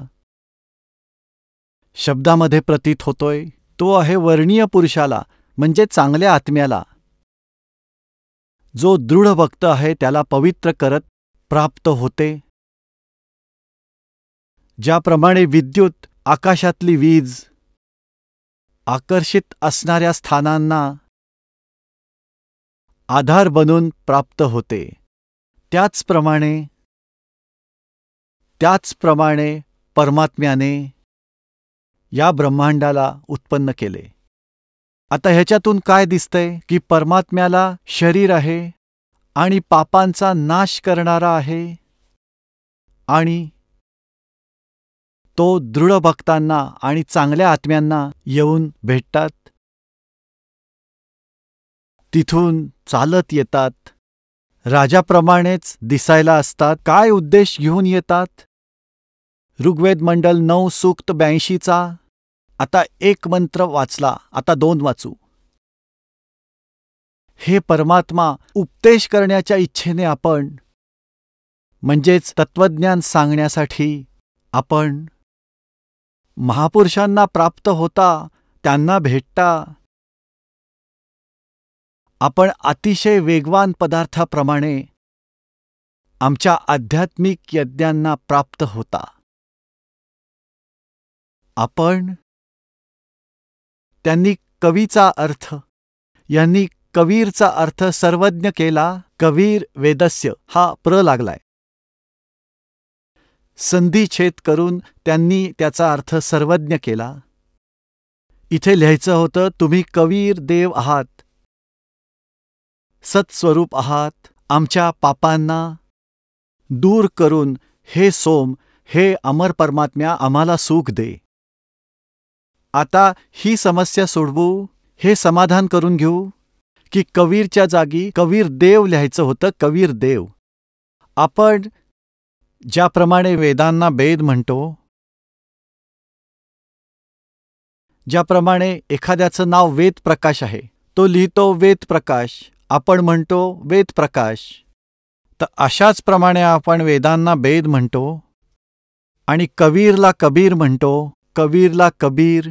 शब्दामध्ये प्रतीत होतोय. तो आहे वर्णीय पुरुषाला म्हणजे चांगल्या आत्म्याला. जो दृढ भक्त आहे त्याला पवित्र करत प्राप्त होते. ज्याप्रमाणे विद्युत आकाशातली वीज आकर्षित असणाऱ्या स्थानांना आधार बनून प्राप्त होते, त्याचप्रमाणे परमात्म्याने या ब्रह्मांडाला उत्पन्न केले. आता ह्याच्यातून काय दिसतंय की परमात्म्याला शरीर आहे आणि पापांचा नाश करणारा आहे, आणि तो दृढ भक्तांना आणि चांगल्या आत्म्यांना येऊन भेटतात, तिथून चालत येतात, राजाप्रमाणेच दिसायला असतात. काय उद्देश घेऊन येतात? ऋग्वेद मंडल 9 सूक्त 82चा आता 1 मंत्र वाचला, आता 2 वाचू. हे परमात्मा उपदेश करण्याच्या इच्छेने आपण, म्हणजेच तत्वज्ञान सांगण्यासाठी आपण महापुरुषांना प्राप्त होता, त्यांना भेटता. आपण अतिशय वेगवान पदार्थाप्रमाणे आमच्या आध्यात्मिक यज्ञांना प्राप्त होता. आपण त्यांनी कवीचा अर्थ, यांनी कबीरचा अर्थ सर्वज्ञ केला. कबीर वेदस्य हा प्र लागलाय. संधिछेद करून त्यांनी त्याचा अर्थ सर्वज्ञ केला. इथे लिहायचं होतं, तुम्ही कबीर देव आहात, सत्स्वरूप आहात. आमच्या पापांना दूर करून हे सोम, हे अमर परमात्म्या आम्हाला सुख दे. आता ही समस्या सोडवू, हे समाधान करून घेऊ की कबीरच्या जागी कबीर देव लिहायचं होतं. कबीर देव. आपण ज्याप्रमाणे वेदांना वेद म्हणतो, ज्याप्रमाणे एखाद्याचं नाव वेद प्रकाश आहे, तो लिहितो वेद प्रकाश, आपण म्हणतो वेद प्रकाश. तर अशाच प्रमाणे आपण वेदांना वेद म्हणतो आणि कबीरला कबीर म्हणतो, कबीरला कबीर.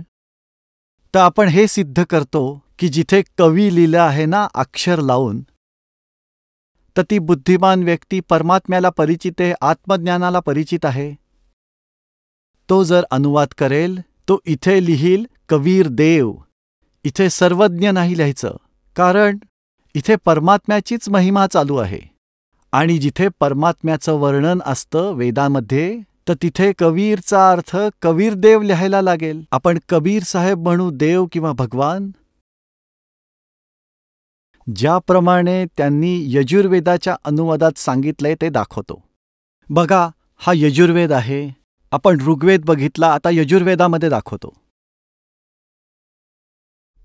तर आपण हे सिद्ध करतो की जिथे कवी लिहिलं आहे ना अक्षर लावून, तर ती बुद्धिमान व्यक्ती परमात्म्याला परिचित आहे, आत्मज्ञानाला परिचित आहे. तो जर अनुवाद करेल, तो इथे लिहील कबीर देव. इथे सर्वज्ञ नाही लिहायचं, कारण इथे परमात्म्याचीच महिमा चालू आहे. आणि जिथे परमात्म्याचं वर्णन असतं वेदामध्ये, तर तिथे कबीरचा अर्थ कबीर देव लिहायला लागेल. आपण कबीर साहेब म्हणू देव किंवा भगवान. ज्याप्रमाणे त्यांनी यजुर्वेदाच्या अनुवादात सांगितलंय ते दाखवतो. बघा, हा यजुर्वेद आहे. आपण ऋग्वेद बघितला, आता यजुर्वेदामध्ये दाखवतो.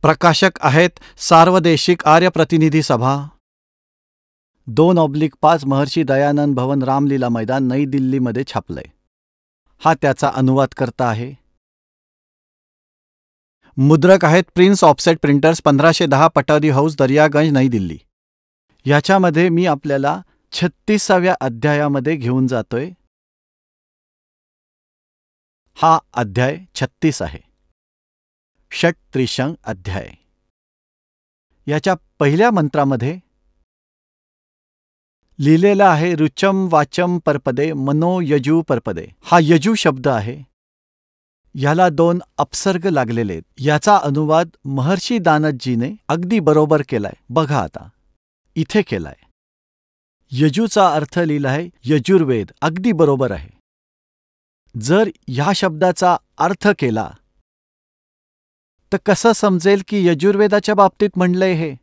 प्रकाशक आहेत सार्वदेशिक आर्य प्रतिनिधी सभा, 2/5 महर्षी दयानंद भवन, रामलीला मैदान, नई दिल्लीमध्ये छापलंय. हा त्याचा अनुवाद करता आहे. मुद्रक आहेत prince offset printers, 1510 Pataudi house, Daryaganj, Nai Delhi. याच्यामध्ये मी आपल्याला 36व्या अध्यायामध्ये घेऊन जातोय. हा अध्याय 36 आहे. षट्त्रिशंग अध्याय. याच्या पहिल्या मंत्रामध्ये लिहिलेला आहे रुचम वाचम परपदे मनो यजू परपदे. हा यजू शब्द आहे. याला 2 अपसर्ग लागलेले आहेत. याचा अनुवाद महर्षी दानदजीने अगदी बरोबर केलाय. बघा आता इथे केलाय. यजूचा अर्थ लिहिलाय यजुर्वेद, अगदी बरोबर आहे. जर ह्या शब्दाचा अर्थ केला तर कसं समजेल की यजुर्वेदाच्या बाबतीत म्हणलंय हे?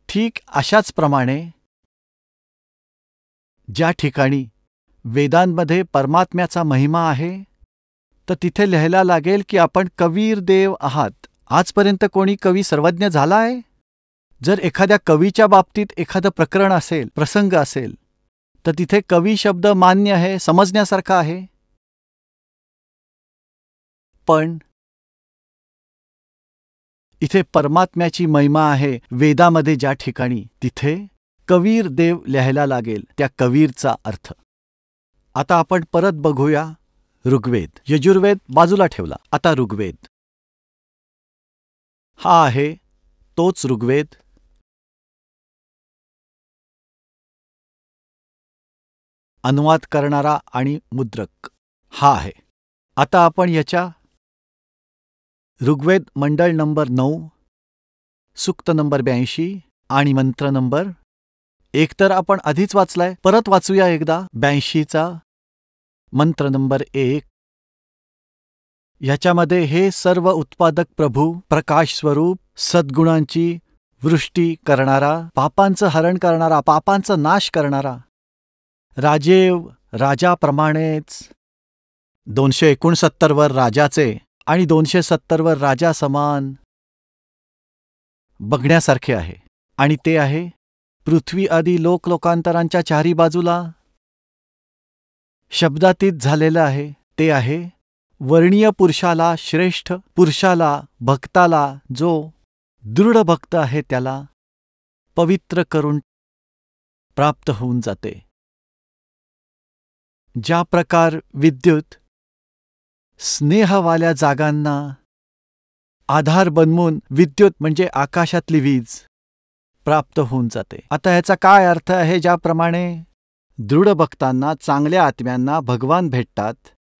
ठीक अशाच प्रमाणे ज्या ठिकाणी वेदांमध्ये परमात्म्याचा महिमा आहे, तर तिथे लिहायला लागेल की आपण कबीर देव आहात. आजपर्यंत कोणी कवी सर्वज्ञ झाला आहे? जर एखाद्या कवीच्या बाबतीत एखादं प्रकरण असेल, प्रसंग असेल, तर तिथे कवी शब्द मान्य आहे, समजण्यासारखा आहे. पण इथे परमात्म्याची महिमा आहे वेदामध्ये ज्या ठिकाणी, तिथे कबीर देव लिहायला लागेल, त्या कबीरचा अर्थ. आता आपण परत बघूया ऋग्वेद. यजुर्वेद बाजूला ठेवला, आता ऋग्वेद. हा आहे तोच ऋग्वेद. अनुवाद करणारा आणि मुद्रक हा आहे. आता आपण याच्या ऋग्वेद मंडळ नंबर 9, सूक्त नंबर 82 आणि मंत्र नंबर 1 तर आपण आधीच वाचलाय, परत वाचूया एकदा 82चा मंत्र नंबर 1. ह्याच्यामध्ये हे सर्व उत्पादक प्रभू, प्रकाश स्वरूप, सद्गुणांची वृष्टी करणारा, पापांचं हरण करणारा, पापांचा नाश करणारा, राजेव राजाप्रमाणेच 269 वर राजाचे आणि 270 वर राजा समान बघण्यासारखे आहे. आणि ते आहे पृथ्वी आदी लोकांतरांच्या चारी बाजूला शब्दातीत झालेलं आहे. ते आहे वर्णीय पुरुषाला, श्रेष्ठ पुरुषाला, भक्ताला, जो दृढ भक्त आहे त्याला पवित्र करून प्राप्त होऊन जाते. ज्या प्रकार विद्युत स्नेहवाल्या जागांना आधार बनवून विद्युत म्हणजे आकाशातली वीज प्राप्त होऊन जाते. आता ह्याचा काय अर्थ आहे? ज्याप्रमाणे दृढ भक्तांना, चांगल्या आत्म्यांना भगवान भेटतात.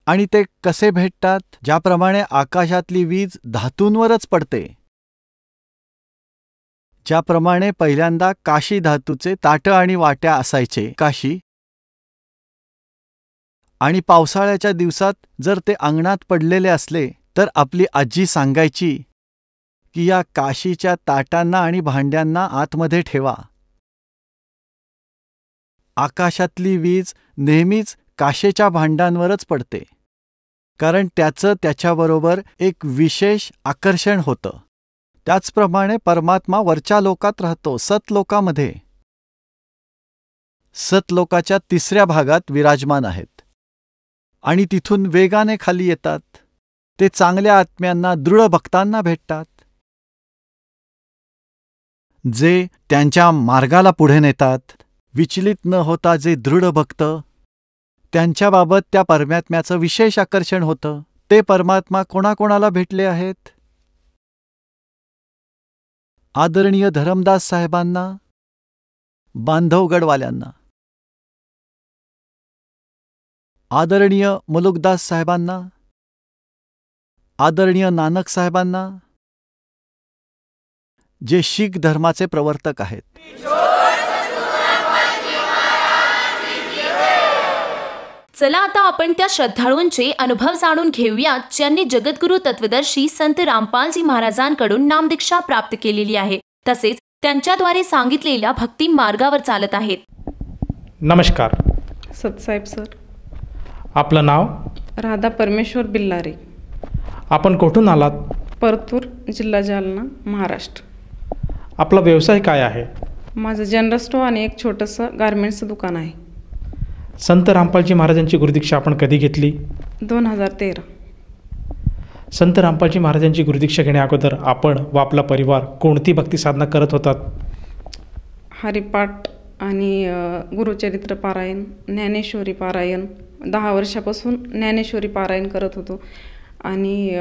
आणि ते कसे भेटतात? ज्याप्रमाणे आकाशातली वीज धातूंवरच पडते. ज्याप्रमाणे पहिल्यांदा काशी धातूचे ताटं आणि वाट्या असायचे काशी, आणि पावसाळ्याच्या दिवसात जर ते अंगणात पडलेले असले तर आपली आजी सांगायची की या काशीच्या ताटांना आणि भांड्यांना आतमध्ये ठेवा. आकाशातली वीज नेहमीच काशेच्या भांड्यांवरच पडते, कारण त्याचं त्याच्याबरोबर एक विशेष आकर्षण होतं. त्याचप्रमाणे परमात्मा वरच्या लोकात राहतो, सतलोकामध्ये. सतलोकाच्या 3ऱ्या भागात विराजमान आहेत आणि तिथून वेगाने खाली येतात. ते चांगल्या आत्म्यांना, दृढ भक्तांना भेटतात, जे त्यांच्या मार्गाला पुढे नेतात. विचलित न होता जे दृढ भक्त, त्यांच्याबाबत त्या परमात्म्याचं विशेष आकर्षण होतं. ते परमात्मा कोणाकोणाला भेटले आहेत? आदरणीय धरमदास साहेबांना, बांधवगडवाल्यांना, आदरणीय मुलुकदास साहेबांना, आदरणीय नानक साहेबांना, जे शीख धर्माचे प्रवर्तक आहेत. चला आता आपण त्या श्रद्धाळूंचे अनुभव जाणून घेऊयात, ज्यांनी जगद्गुरू तत्वदर्शी संत रामपालजी महाराजांकडून नामदीक्षा प्राप्त केलेली आहे, तसेच त्यांच्याद्वारे सांगितलेल्या भक्ती मार्गावर चालत आहेत. नमस्कार. सतसाहेब सर. आपलं नाव? राधा परमेश्वर बिल्लारे. आपण कुठून आलात? परतूर, जिल्हा जालना, महाराष्ट्र. आपला व्यवसाय काय आहे? माझं जनरल स्टोअर आणि एक छोटंसं गारमेंट्सचं दुकान आहे. संत रामपालजी महाराजांची गुरुदीक्षा आपण कधी घेतली? 2013. संत रामपालजी महाराजांची गुरुदीक्षा घेण्या अगोदर आपण व आपला परिवार कोणती भक्ती साधना करत होतात? हरिपाठ आणि गुरुचरित्र पारायण, ज्ञानेश्वरी पारायण. 10 वर्षापासून ज्ञानेश्वरी पारायण करत होतो. आणि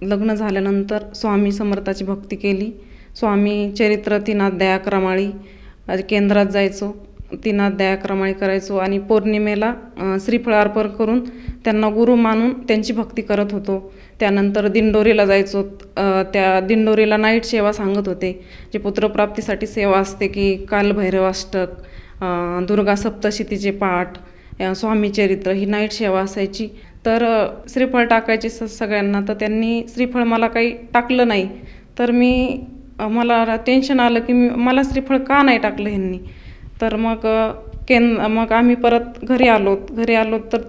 लग्न झाल्यानंतर स्वामी समर्थाची भक्ती केली. स्वामी चरित्र, 3 अध्याय, क्रमाळी केंद्रात जायचो, 3 अध्याय क्रमाळी करायचो आणि पौर्णिमेला श्रीफळ अर्पण करून त्यांना गुरु मानून त्यांची भक्ती करत होतो. त्यानंतर दिंडोरीला जायचो. त्या दिंडोरीला नाईट सेवा सांगत होते, जे पुत्रप्राप्तीसाठी सेवा असते की कालभैरव अष्टक, दुर्गा सप्तशतीचे पाठ, स्वामी चरित्र, ही नाईट सेवा असायची. तर श्रीफळ टाकायचे सगळ्यांना. तर त्यांनी श्रीफळ मला काही टाकलं नाही. तर मला टेन्शन आलं की मला श्रीफळ का नाही टाकलं ह्यांनी. तर मग आम्ही परत घरी आलो तर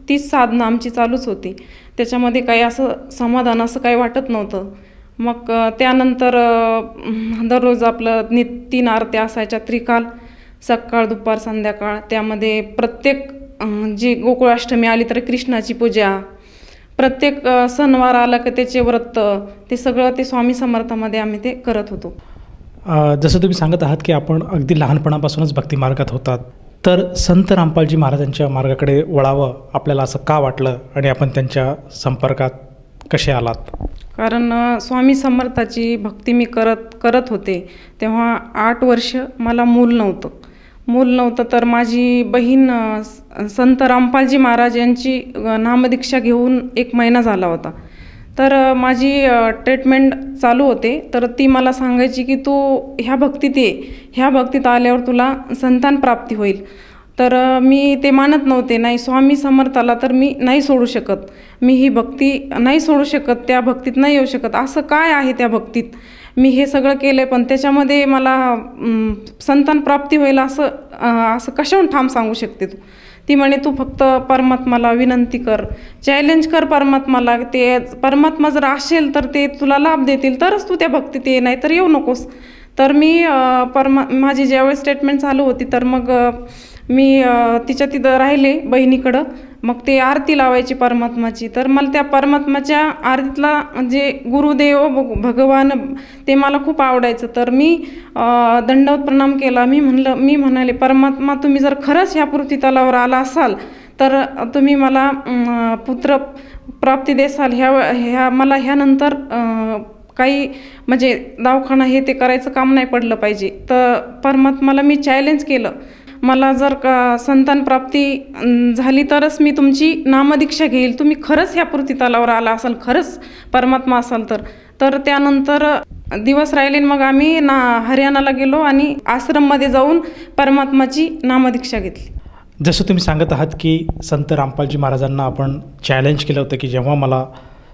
तीच साधना आमची चालूच होती. त्याच्यामध्ये काही असं समाधान असं काही वाटत नव्हतं. मग त्यानंतर दररोज आपलं 3 आरत्या असायच्या, त्रिकाल, सकाळ, दुपार, संध्याकाळ. त्यामध्ये प्रत्येक जी गोकुळाष्टमी आली तर कृष्णाची पूजा, प्रत्येक सणवार आला की त्याचे व्रत, ते सगळं ते स्वामी समर्थामध्ये आम्ही ते करत होतो. जसं तुम्ही सांगत आहात की आपण अगदी लहानपणापासूनच भक्ती मार्गात होतात, तर संत रामपालजी महाराजांच्या मार्गाकडे वळावं आपल्याला असं का वाटलं आणि आपण त्यांच्या संपर्कात कसे आलात? कारण स्वामी समर्थाची भक्ती मी करत होते तेव्हा 8 वर्ष मला मूल नव्हतं. मूल नव्हतं. तर माझी बहीण संत रामपालजी महाराज यांची नामदीक्षा घेऊन 1 महिना झाला होता. तर माझी ट्रीटमेंट चालू होते. तर ती मला सांगायची की तू ह्या भक्तीत ये, ह्या भक्तीत आल्यावर तुला संतान प्राप्ती होईल. तर मी ते मानत नव्हते. नाही, स्वामी समर्थाला तर मी नाही सोडू शकत, मी ही भक्ती नाही सोडू शकत, त्या भक्तीत नाही येऊ शकत. असं काय आहे त्या भक्तीत? मी हे सगळं केलं आहे पण त्याच्यामध्ये मला संतान प्राप्ती होईल असं कशाहून ठाम सांगू शकते तू? ती म्हणे तू फक्त परमात्माला विनंती कर, चॅलेंज कर परमात्माला. ते परमात्मा जर असेल तर ते तुला लाभ देतील, तरच तू त्या भक्तीत ये, नाही तर येऊ नकोस. तर मी माझी ज्यावेळेस स्टेटमेंट चालू होती तर मग मी तिच्या तिथं राहिले बहिणीकडं. मग ते आरती लावायची परमात्माची. तर मला त्या परमात्माच्या आरतीतला जे गुरुदेव भगवान ते मला खूप आवडायचं. तर मी दंडवत प्रणाम केला. मी म्हणाले परमात्मा, तुम्ही जर खरंच ह्या पृथ्वी तलावर आला असाल तर तुम्ही मला पुत्र प्राप्ती देसाल. ह्या मला ह्यानंतर काही म्हणजे दवाखाना हे ते करायचं काम नाही पडलं पाहिजे. तर परमात्माला मी चॅलेंज केलं, मला जर का संतान प्राप्ती झाली तरच मी तुमची नामदीक्षा घेईल, तुम्ही खरंच ह्या पृथ्वी तलावर आला असाल, खरंच परमात्मा असाल तर. त्यानंतर दिवस राहिले. मग आम्ही हरियाणाला गेलो आणि आश्रममध्ये जाऊन परमात्माची नामदीक्षा घेतली. जसं तुम्ही सांगत आहात की संत रामपालजी महाराजांना आपण चॅलेंज केलं होतं की जेव्हा मला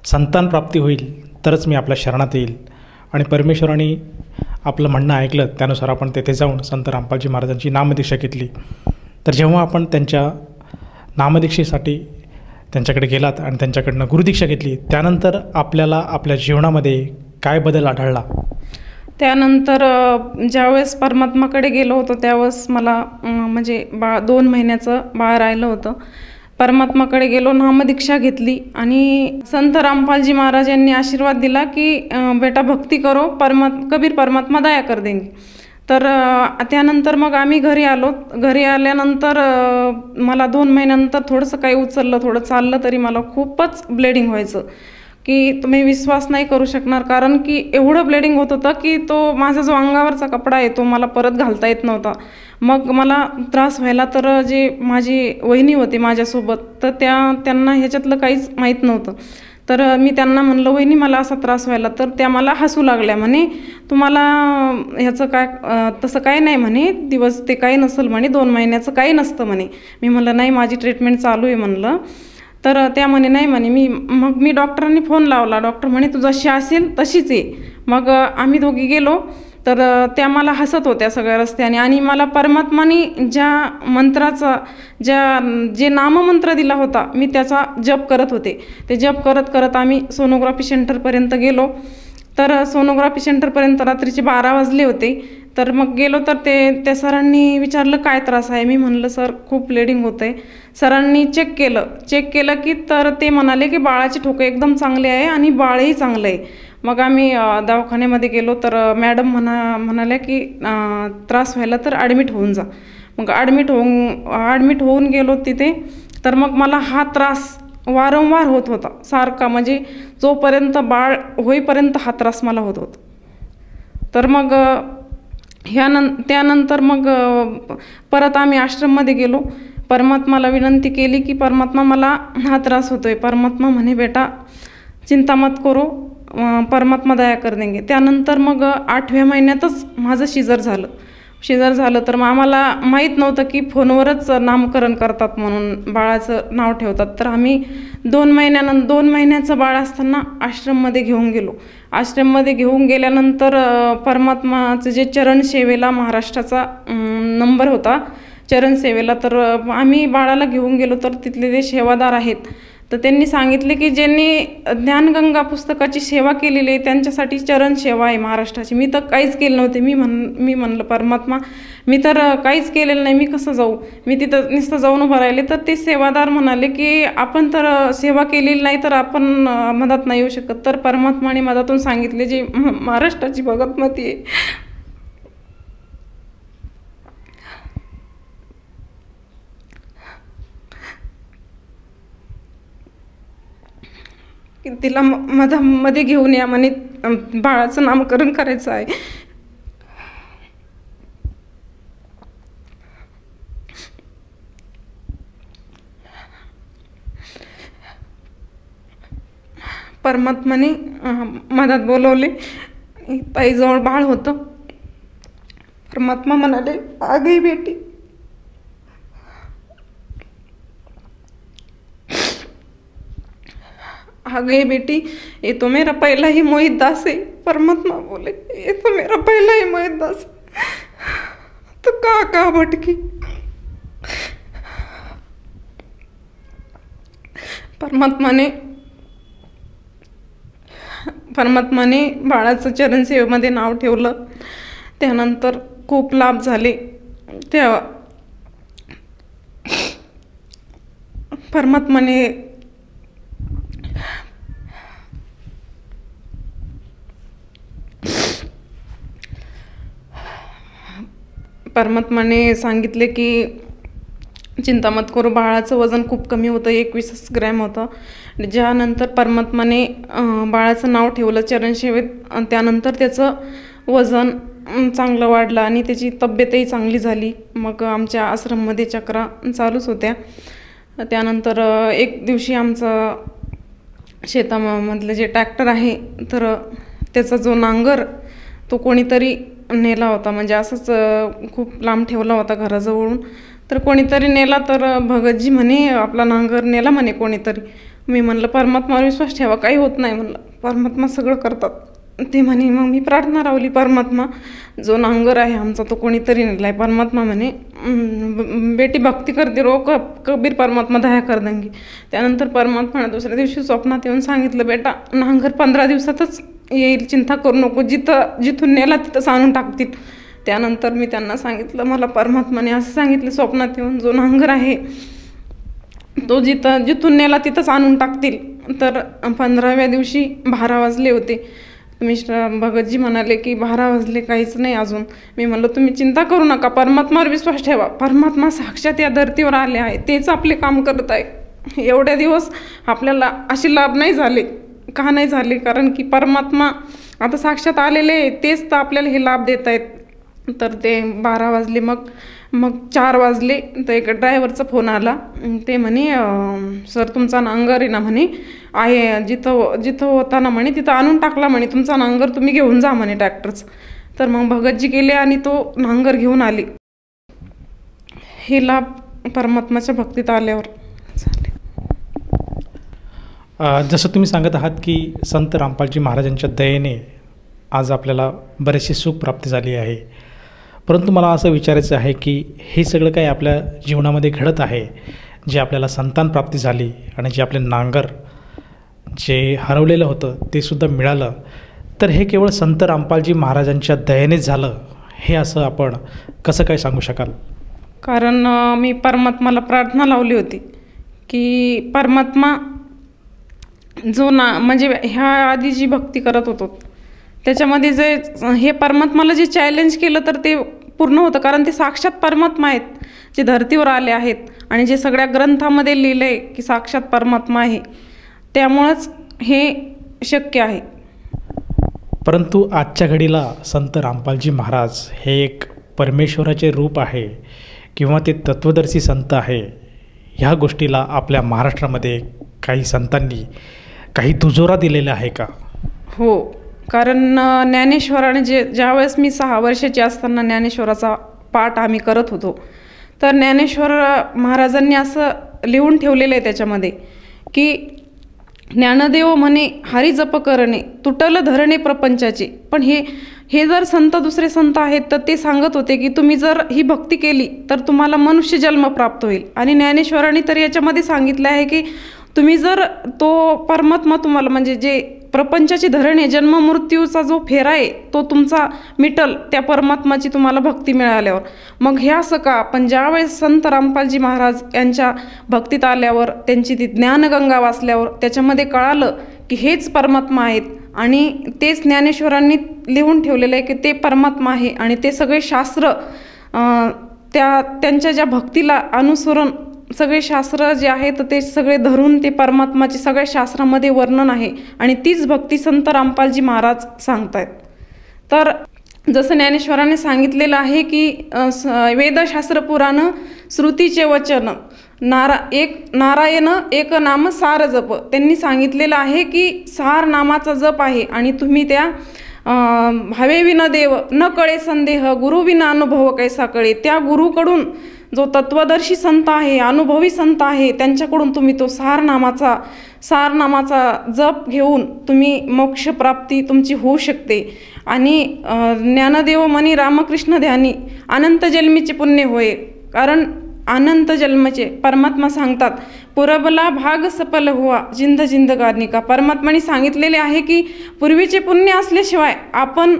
संतान प्राप्ती होईल तरच मी आपल्या शरणात येईल, आणि परमेश्वराने आपलं म्हणणं ऐकलं. त्यानुसार आपण तेथे जाऊन संत रामपालजी महाराजांची नामदीक्षा घेतली. तर जेव्हा आपण त्यांच्या नामदीक्षेसाठी त्यांच्याकडे गेलात आणि त्यांच्याकडनं गुरुदीक्षा घेतली, त्यानंतर आपल्याला आपल्या जीवनामध्ये काय बदल आढळला? त्यानंतर ज्यावेळेस परमात्माकडे गेलो होतो त्यावेळेस मला म्हणजे 2 महिन्याचं बाळ राहिलं होतं. परमात्माकडे गेलो, नामदीक्षा घेतली आणि संत रामपालजी महाराज यांनी आशीर्वाद दिला की बेटा भक्ती करो, कबीर परमात्मा दया कर देंगे. तर त्यानंतर मग आम्ही घरी आलो. घरी आल्यानंतर मला 2 महिन्यानंतर थोडंसं काही उचललं, थोडं चाललं तरी मला खूपच ब्लिडिंग व्हायचं की तुम्ही विश्वास नाही करू शकणार. कारण की एवढं ब्लिडिंग होत होतं की तो माझा जो अंगावरचा कपडा आहे तो मला परत घालता येत नव्हता. मग मला त्रास व्हायला. तर जे माझी वहिनी होती माझ्यासोबत तर त्यांना ह्याच्यातलं काहीच माहीत नव्हतं. तर मी त्यांना म्हणलं वहिनी मला असा त्रास व्हायला. तर त्या मला हसू लागल्या, म्हणे तुम्हाला ह्याचं काय तसं काय नाही म्हणे, दिवस ते काही नसेल म्हणे, 2 महिन्याचं काही नसतं म्हणे. मी म्हणलं नाही माझी ट्रीटमेंट चालू आहे म्हणलं. तर त्या म्हणे नाही म्हणे. मग मी डॉक्टरांनी फोन लावला. डॉक्टर म्हणे तू जशी असेल तशीच आहे. मग आम्ही दोघी गेलो. तर त्या मला हसत होत्या सगळ्या रस्त्याने आणि मला परमात्माने ज्या मंत्राचा जे नाममंत्र दिला होता मी त्याचा जप करत होते. ते जप करत करत आम्ही सोनोग्राफी सेंटरपर्यंत गेलो. तर सोनोग्राफी सेंटरपर्यंत रात्रीचे 12 वाजले होते. तर मग गेलो तर त्या सरांनी विचारलं काय त्रास आहे. मी म्हणलं सर खूप ब्लिडिंग होतं आहे. सरांनी चेक केलं की तर ते म्हणाले की बाळाचे ठोके एकदम चांगले आहे आणि बाळही चांगलं आहे. मग आम्ही दवाखान्यामध्ये गेलो. तर मॅडम म्हणाल्या की त्रास व्हायला तर ॲडमिट होऊन जा. मग ॲडमिट होऊन गेलो तिथे. तर मग मला हा त्रास वारंवार होत होता सारखा, म्हणजे जोपर्यंत बाळ होईपर्यंत हा त्रास मला होत होता. तर मग त्यानंतर मग परत आम्ही आश्रममध्ये गेलो. परमात्माला विनंती केली की परमात्मा मला हा त्रास होतोय. परमात्मा म्हणे बेटा चिंता मत करो, परमात्मा दया कर देंगे. त्यानंतर मग 8व्या महिन्यातच माझं शिजर झालं. तर मग आम्हाला माहीत नव्हतं की फोनवरच नामकरण करतात म्हणून बाळाचं नाव ठेवतात. तर आम्ही 2 महिन्याचं बाळ असताना आश्रममध्ये घेऊन गेलो. आश्रममध्ये घेऊन गेल्यानंतर परमात्माचं जे चरणसेवेला महाराष्ट्राचा नंबर होता चरणसेवेला, तर आम्ही बाळाला घेऊन गेलो. तर तिथले जे सेवादार आहेत तर त्यांनी सांगितले की ज्यांनी ज्ञानगंगा पुस्तकाची सेवा केलेली आहे त्यांच्यासाठी चरण सेवा आहे महाराष्ट्राची. मी तर काहीच केलं नव्हते. मी म्हणलं परमात्मा मी तर काहीच केलेलं नाही, मी कसं जाऊ. मी तिथं नुसतं जाऊन उभं राहिले. तर ते सेवादार म्हणाले की आपण तर सेवा केलेली नाही तर आपण मदत नाही येऊ शकत. तर परमात्माने मदतून सांगितले जी महाराष्ट्राची भगतमती आहे की तिला मध्ये घेऊन या म्हणे, बाळाचं नामकरण करायचं आहे. परमात्माने मधात बोलवले. ताईजवळ बाळ होतं. परमात्मा म्हणाले, आ गई बेटी. आ गई बेटी, ये तो मेरा पहला ही मोहित दास है. परमात्मा बोले, ये तो मेरा पहला ही मोहित दास. तो कहाँ भटकी. परमात्माने बाळाचं चरणसेवेमध्ये नाव ठेवलं. त्यानंतर खूप लाभ झाले. तेव्हा परमात्माने सांगितले की चिंता मत करू. बाळाचं वजन खूप कमी होतं, 21 ग्रॅम होतं. ज्यानंतर परमात्माने बाळाचं नाव ठेवलं चरणसेवेत. त्यानंतर त्याचं वजन चांगलं वाढलं आणि त्याची तब्येतही चांगली झाली. मग आमच्या आश्रममध्ये चक्रा चालूच होत्या. त्यानंतर एक दिवशी आमचं शेतामधलं जे ट्रॅक्टर आहे, तर त्याचा जो नांगर तो कोणीतरी नेला होता. म्हणजे असंच खूप लांब ठेवला होता घराजवळून. तर कोणीतरी नेला. तर भगतजी म्हणे, आपला नांगर नेला म्हणे कोणीतरी. मी म्हणलं, परमात्मावर विश्वास ठेवा, काही होत नाही म्हणलं, परमात्मा सगळं करतात. ते म्हणे, मग मी प्रार्थना लावली, परमात्मा जो नांगर आहे आमचा तो कोणीतरी नेलाय. परमात्मा म्हणे, बेटी भक्ती करते रो कबीर परमात्मा दया कर देंगे. त्यानंतर परमात्माने दुसऱ्या दिवशी स्वप्नात येऊन सांगितलं, बेटा नांगर 15 दिवसातच येईल, चिंता करू नको, जिथून नेला तिथंच आणून टाकतील. त्यानंतर मी त्यांना सांगितलं, मला परमात्माने असं सांगितलं स्वप्नात येऊन, जो नांगर आहे तो जिथून नेला तिथंच आणून टाकतील. तर 15व्या दिवशी 12 वाजले होते. भगतजी म्हणाले की 12 वाजले, काहीच नाही अजून. मी म्हणलं, तुम्ही चिंता करू नका, परमात्मावर विश्वास ठेवा. परमात्मा साक्षात या धर्तीवर आले आहे, तेच आपले काम करत आहे. एवढ्या दिवस आपल्याला असे लाभ नाही झाले. का नाही झाले? कारण की परमात्मा आता साक्षात आलेले, तेच तर आपल्याला हे लाभ देत आहेत. तर ते 12 वाजले. मग 4 वाजले तर एक ड्रायव्हरचा फोन आला. ते म्हणे, सर तुमचा नांगर आहे ना म्हणे, आहे जिथं होता ना म्हणे तिथं आणून टाकला म्हणे, तुमचा नांगर तुम्ही घेऊन जा म्हणे ट्रॅक्टरचं. तर मग भगतजी गेले आणि तो नांगर घेऊन आले. हे लाभ परमात्माच्या भक्तीत आल्यावर झाले. जसं तुम्ही सांगत आहात की संत रामपालजी महाराजांच्या दयेने आज आपल्याला बरेचशी सुख प्राप्ती झाली आहे. परंतु मला असं विचारायचं आहे की हे सगळं काही आपल्या जीवनामध्ये घडत आहे, जे आपल्याला संतान प्राप्ती झाली आणि जे आपले नांगर जे हरवलेलं होतं ते सुद्धा मिळालं, तर हे केवळ संत रामपालजी महाराजांच्या दयेनेच झालं, हे असं आपण कसं काय सांगू शकाल? कारण मी परमात्माला प्रार्थना लावली होती की परमात्मा जो म्हणजे ह्या आधी जी भक्ती करत होतो त्याच्यामध्ये जे हे परमात्माला जे चॅलेंज केलं तर ते पूर्ण होतं. कारण ते साक्षात परमात्मा आहेत, जे धर्तीवर आले आहेत आणि जे सगळ्या ग्रंथामध्ये लिहिलं आहे की साक्षात परमात्मा आहे, त्यामुळंच हे शक्य आहे. परंतु आजच्या घडीला संत रामपालजी महाराज हे एक परमेश्वराचे रूप आहे किंवा ते तत्वदर्शी संत आहे, ह्या गोष्टीला आपल्या महाराष्ट्रामध्ये काही संतांनी काही दुजोरा दिलेला आहे का? हो, कारण ज्ञानेश्वराने ज्यावेळेस मी 6 वर्षाची असताना ज्ञानेश्वराचा पाठ आम्ही करत होतो, तर ज्ञानेश्वर महाराजांनी असं लिहून ठेवलेलं आहे त्याच्यामध्ये की ज्ञानदेव म्हणे हरी जप करणे तुटल धरणे प्रपंचाचे. पण हे जर संत दुसरे संत आहेत तर ते सांगत होते की तुम्ही जर ही भक्ती केली तर तुम्हाला मनुष्य जन्म प्राप्त होईल. आणि ज्ञानेश्वरांनी तर याच्यामध्ये सांगितलं आहे की तुम्ही जर तो परमात्मा तुम्हाला म्हणजे जे प्रपंचाची धरण आहे, जन्म मृत्यूचा जो फेरा आहे तो तुमचा मिटल त्या परमात्माची तुम्हाला भक्ती मिळाल्यावर. मग हे असं का? पण ज्यावेळेस संत रामपालजी महाराज यांच्या भक्तीत आल्यावर, त्यांची ती ज्ञानगंगा वाचल्यावर त्याच्यामध्ये कळालं की हेच परमात्मा आहेत आणि तेच ज्ञानेश्वरांनी लिहून ठेवलेलं आहे की ते परमात्मा आहे. आणि ते सगळे शास्त्र त्यांच्या ज्या भक्तीला अनुसरून सगळे शास्त्र जे आहेत ते सगळे धरून ते परमात्माचे सगळ्या शास्त्रामध्ये वर्णन आहे आणि तीच भक्ती संत रामपालजी महाराज सांगतायत. तर जसं ज्ञानेश्वराने सांगितलेलं आहे की वेदशास्त्र पुराण श्रुतीचे वचन एक नारायण एक नाम सार जप. त्यांनी सांगितलेलं आहे की सार नामाचा जप आहे आणि तुम्ही त्या भावे विना देव न कळे संदेह गुरु विना अनुभव कैसा कळे, त्या गुरुकडून जो तत्वदर्शी संत आहे, अनुभवी संत आहे, त्यांच्याकडून तुम्ही तो सार नामाचा जप घेऊन तुम्ही मोक्षप्राप्ती तुमची होऊ शकते. आणि ज्ञानदेव मनी रामकृष्ण ध्यानी अनंत जन्मीचे पुण्य होय. कारण अनंत जन्माचे परमात्मा सांगतात, पुरबला भाग सफल हुआ जिंद जिंदगानी का. परमात्माने सांगितलेले आहे की पूर्वीचे पुण्य असल्याशिवाय आपण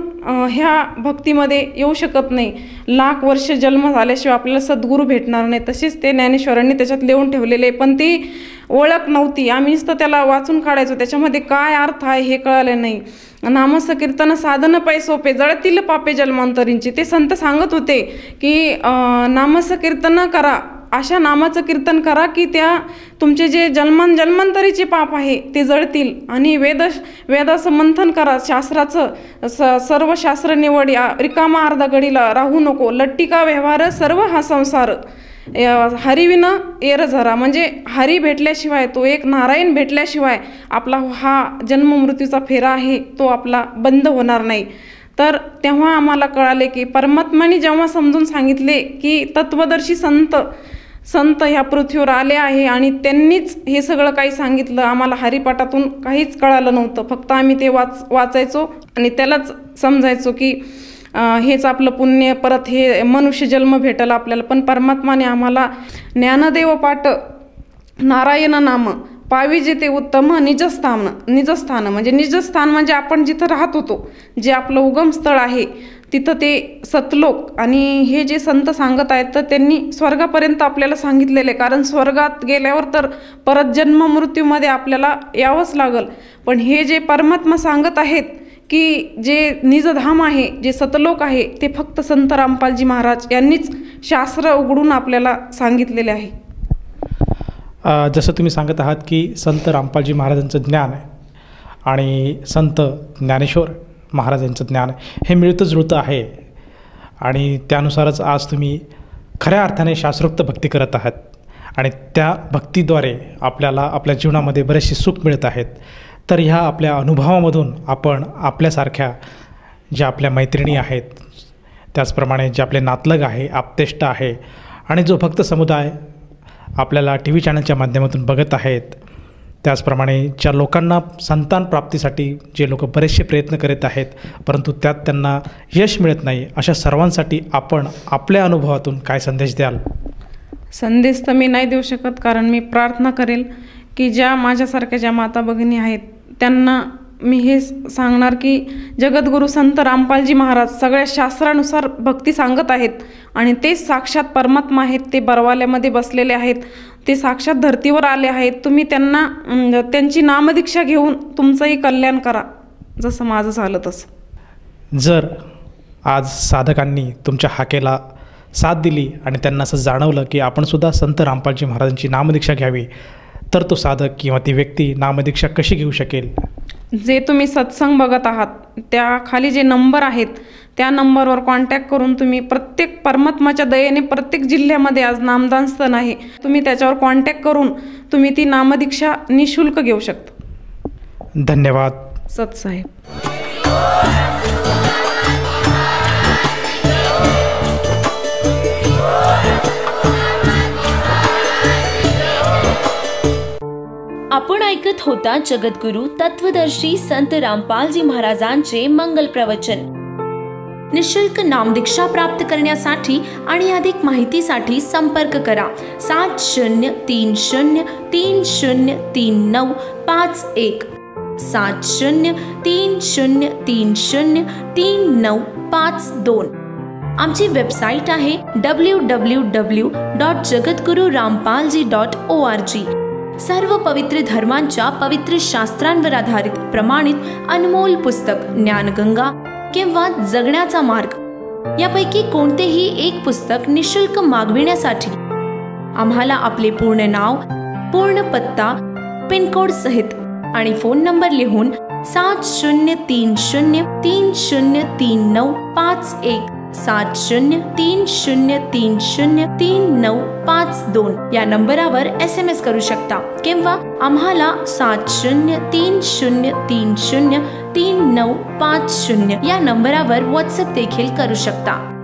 ह्या भक्तीमध्ये येऊ शकत नाही. लाख वर्ष जन्म झाल्याशिवाय आपल्याला सद्गुरू भेटणार नाही. तसेच ते ज्ञानेश्वरांनी त्याच्यात लिहून ठेवलेले, पण ती ओळख नव्हती. आम्ही नुसतं त्याला वाचून काढायचो, त्याच्यामध्ये काय अर्थ आहे हे कळालं नाही. नामसकीर्तन साधन पै सोपे जळतील पापे जन्मांतरींची. ते संत सांगत होते की नामसकीर्तन करा, अशा नामाचं कीर्तन करा की त्या तुमचे जे जन्मांतरीचे पाप आहे ते जळतील. आणि वेदाचं मंथन करा, शास्त्राचं सर्व शास्त्र निवड, रिकामा अर्धा घडीला राहू नको. लट्टिका व्यवहार सर्व हा संसार, हरिविन एर झरा. म्हणजे हरी भेटल्याशिवाय, तो एक नारायण भेटल्याशिवाय आपला हा जन्म मृत्यूचा फेरा आहे तो आपला बंद होणार नाही. तर तेव्हा आम्हाला कळाले की परमात्माने जेव्हा समजून सांगितले की तत्वदर्शी संत ह्या पृथ्वीवर आले आहे आणि त्यांनीच हे सगळं काही सांगितलं. आम्हाला हरिपाठातून काहीच कळालं नव्हतं, फक्त आम्ही ते वाचायचो आणि त्यालाच समजायचो की हेच आपलं पुण्य, परत हे मनुष्य जन्म भेटला आपल्याला. पण परमात्माने आम्हाला ज्ञानदेव पाठ नारायण नाम पाविजे ते उत्तम निजस्थान म्हणजे आपण जिथं राहत होतो, जे आपलं उगम स्थळ आहे तिथं ते सतलोक. आणि हे जे संत सांगत आहेत तर त्यांनी स्वर्गापर्यंत आपल्याला सांगितलेले, कारण स्वर्गात गेल्यावर तर परत जन्म मृत्यूमध्ये आपल्याला यावंच लागल. पण हे जे परमात्मा सांगत आहेत की जे निजधाम आहे, जे सतलोक आहे, ते फक्त संत रामपालजी महाराज यांनीच शास्त्र उघडून आपल्याला सांगितलेले आहे. जसं तुम्ही सांगत आहात की संत रामपालजी महाराजांचं ज्ञान आहे आणि संत ज्ञानेश्वर महाराजांचं ज्ञान हे मिळतं जुळतं आहे आणि त्यानुसारच आज तुम्ही खऱ्या अर्थाने शास्त्रोक्त भक्ती करत आहात आणि त्या भक्तीद्वारे आपल्याला आपल्या जीवनामध्ये बरेचसे सुख मिळत आहेत. तर ह्या आपल्या अनुभवामधून आपण आपल्यासारख्या ज्या आपल्या मैत्रिणी आहेत, त्याचप्रमाणे जे आपले नातलग आहे, आप्तेष्ट आहे आणि जो भक्त समुदाय आपल्याला टी व्ही चॅनलच्या माध्यमातून बघत आहेत, त्याचप्रमाणे ज्या लोकांना संतान प्राप्तीसाठी जे लोक बरेचसे प्रयत्न करीत आहेत परंतु त्यात त्यांना यश मिळत नाही, अशा सर्वांसाठी आपण आपल्या अनुभवातून काय संदेश द्याल? संदेश तर मी नाही देऊ शकत, कारण मी प्रार्थना करेल की ज्या माझ्यासारख्या ज्या माता भगिनी आहेत त्यांना मी हे सांगणार की जगद्गुरू संत रामपालजी महाराज सगळ्या शास्त्रानुसार भक्ती सांगत आहेत आणि ते साक्षात परमात्मा आहेत. ते बरवाल्यामध्ये बसलेले आहेत, ते साक्षात धर्तीवर आले आहेत. तुम्ही त्यांची नामदीक्षा घेऊन तुमचंही कल्याण करा, जसं माझं झालं तसं. जर आज साधकांनी तुमच्या हाकेला साथ दिली आणि त्यांना असं जाणवलं की आपणसुद्धा संत रामपालजी महाराजांची नामदीक्षा घ्यावी, तर तो साधक किंवा ती व्यक्ती नामदीक्षा कशी घेऊ शकेल? जे तुम्ही सत्संग बघत आहात त्या खाली जे नंबर आहेत त्या नंबरवर कॉन्टॅक्ट करून तुम्ही प्रत्येक परमात्माच्या दयेने प्रत्येक जिल्ह्यामध्ये आज नामदान स्तन आहे, तुम्ही त्याच्यावर कॉन्टॅक्ट करून तुम्ही ती नामदीक्षा निशुल्क घेऊ शकता. धन्यवाद सतसाहेब. आपण ऐकत होता जगद्गुरु तत्वदर्शी संत रामपालजी महाराजांचे मंगल प्रवचन. निशुल्क नामदीक्षा प्राप्त करण्यासाठी आणि अधिक माहितीसाठी संपर्क करा 7030303951 7030303952. आमची वेबसाईट आहे www.jagadgururampalji.org. सर्व पवित्र धर्मांच्या पवित्र शास्त्रांवर आधारित प्रमाणित अनमोल पुस्तक ज्ञानगंगा किंवा जगण्याचा मार्ग यापैकी कोणतेही एक पुस्तक निशुल्क मागविण्यासाठी आम्हाला आपले पूर्ण नाव, पूर्ण पत्ता, पिनकोड सहित आणि फोन नंबर लिहून 7030303951 7030303952 या नंबरावर SMS करू शकता किंवा आम्हाला 7030303950 या नंबरावर WhatsApp देखील करू शकता.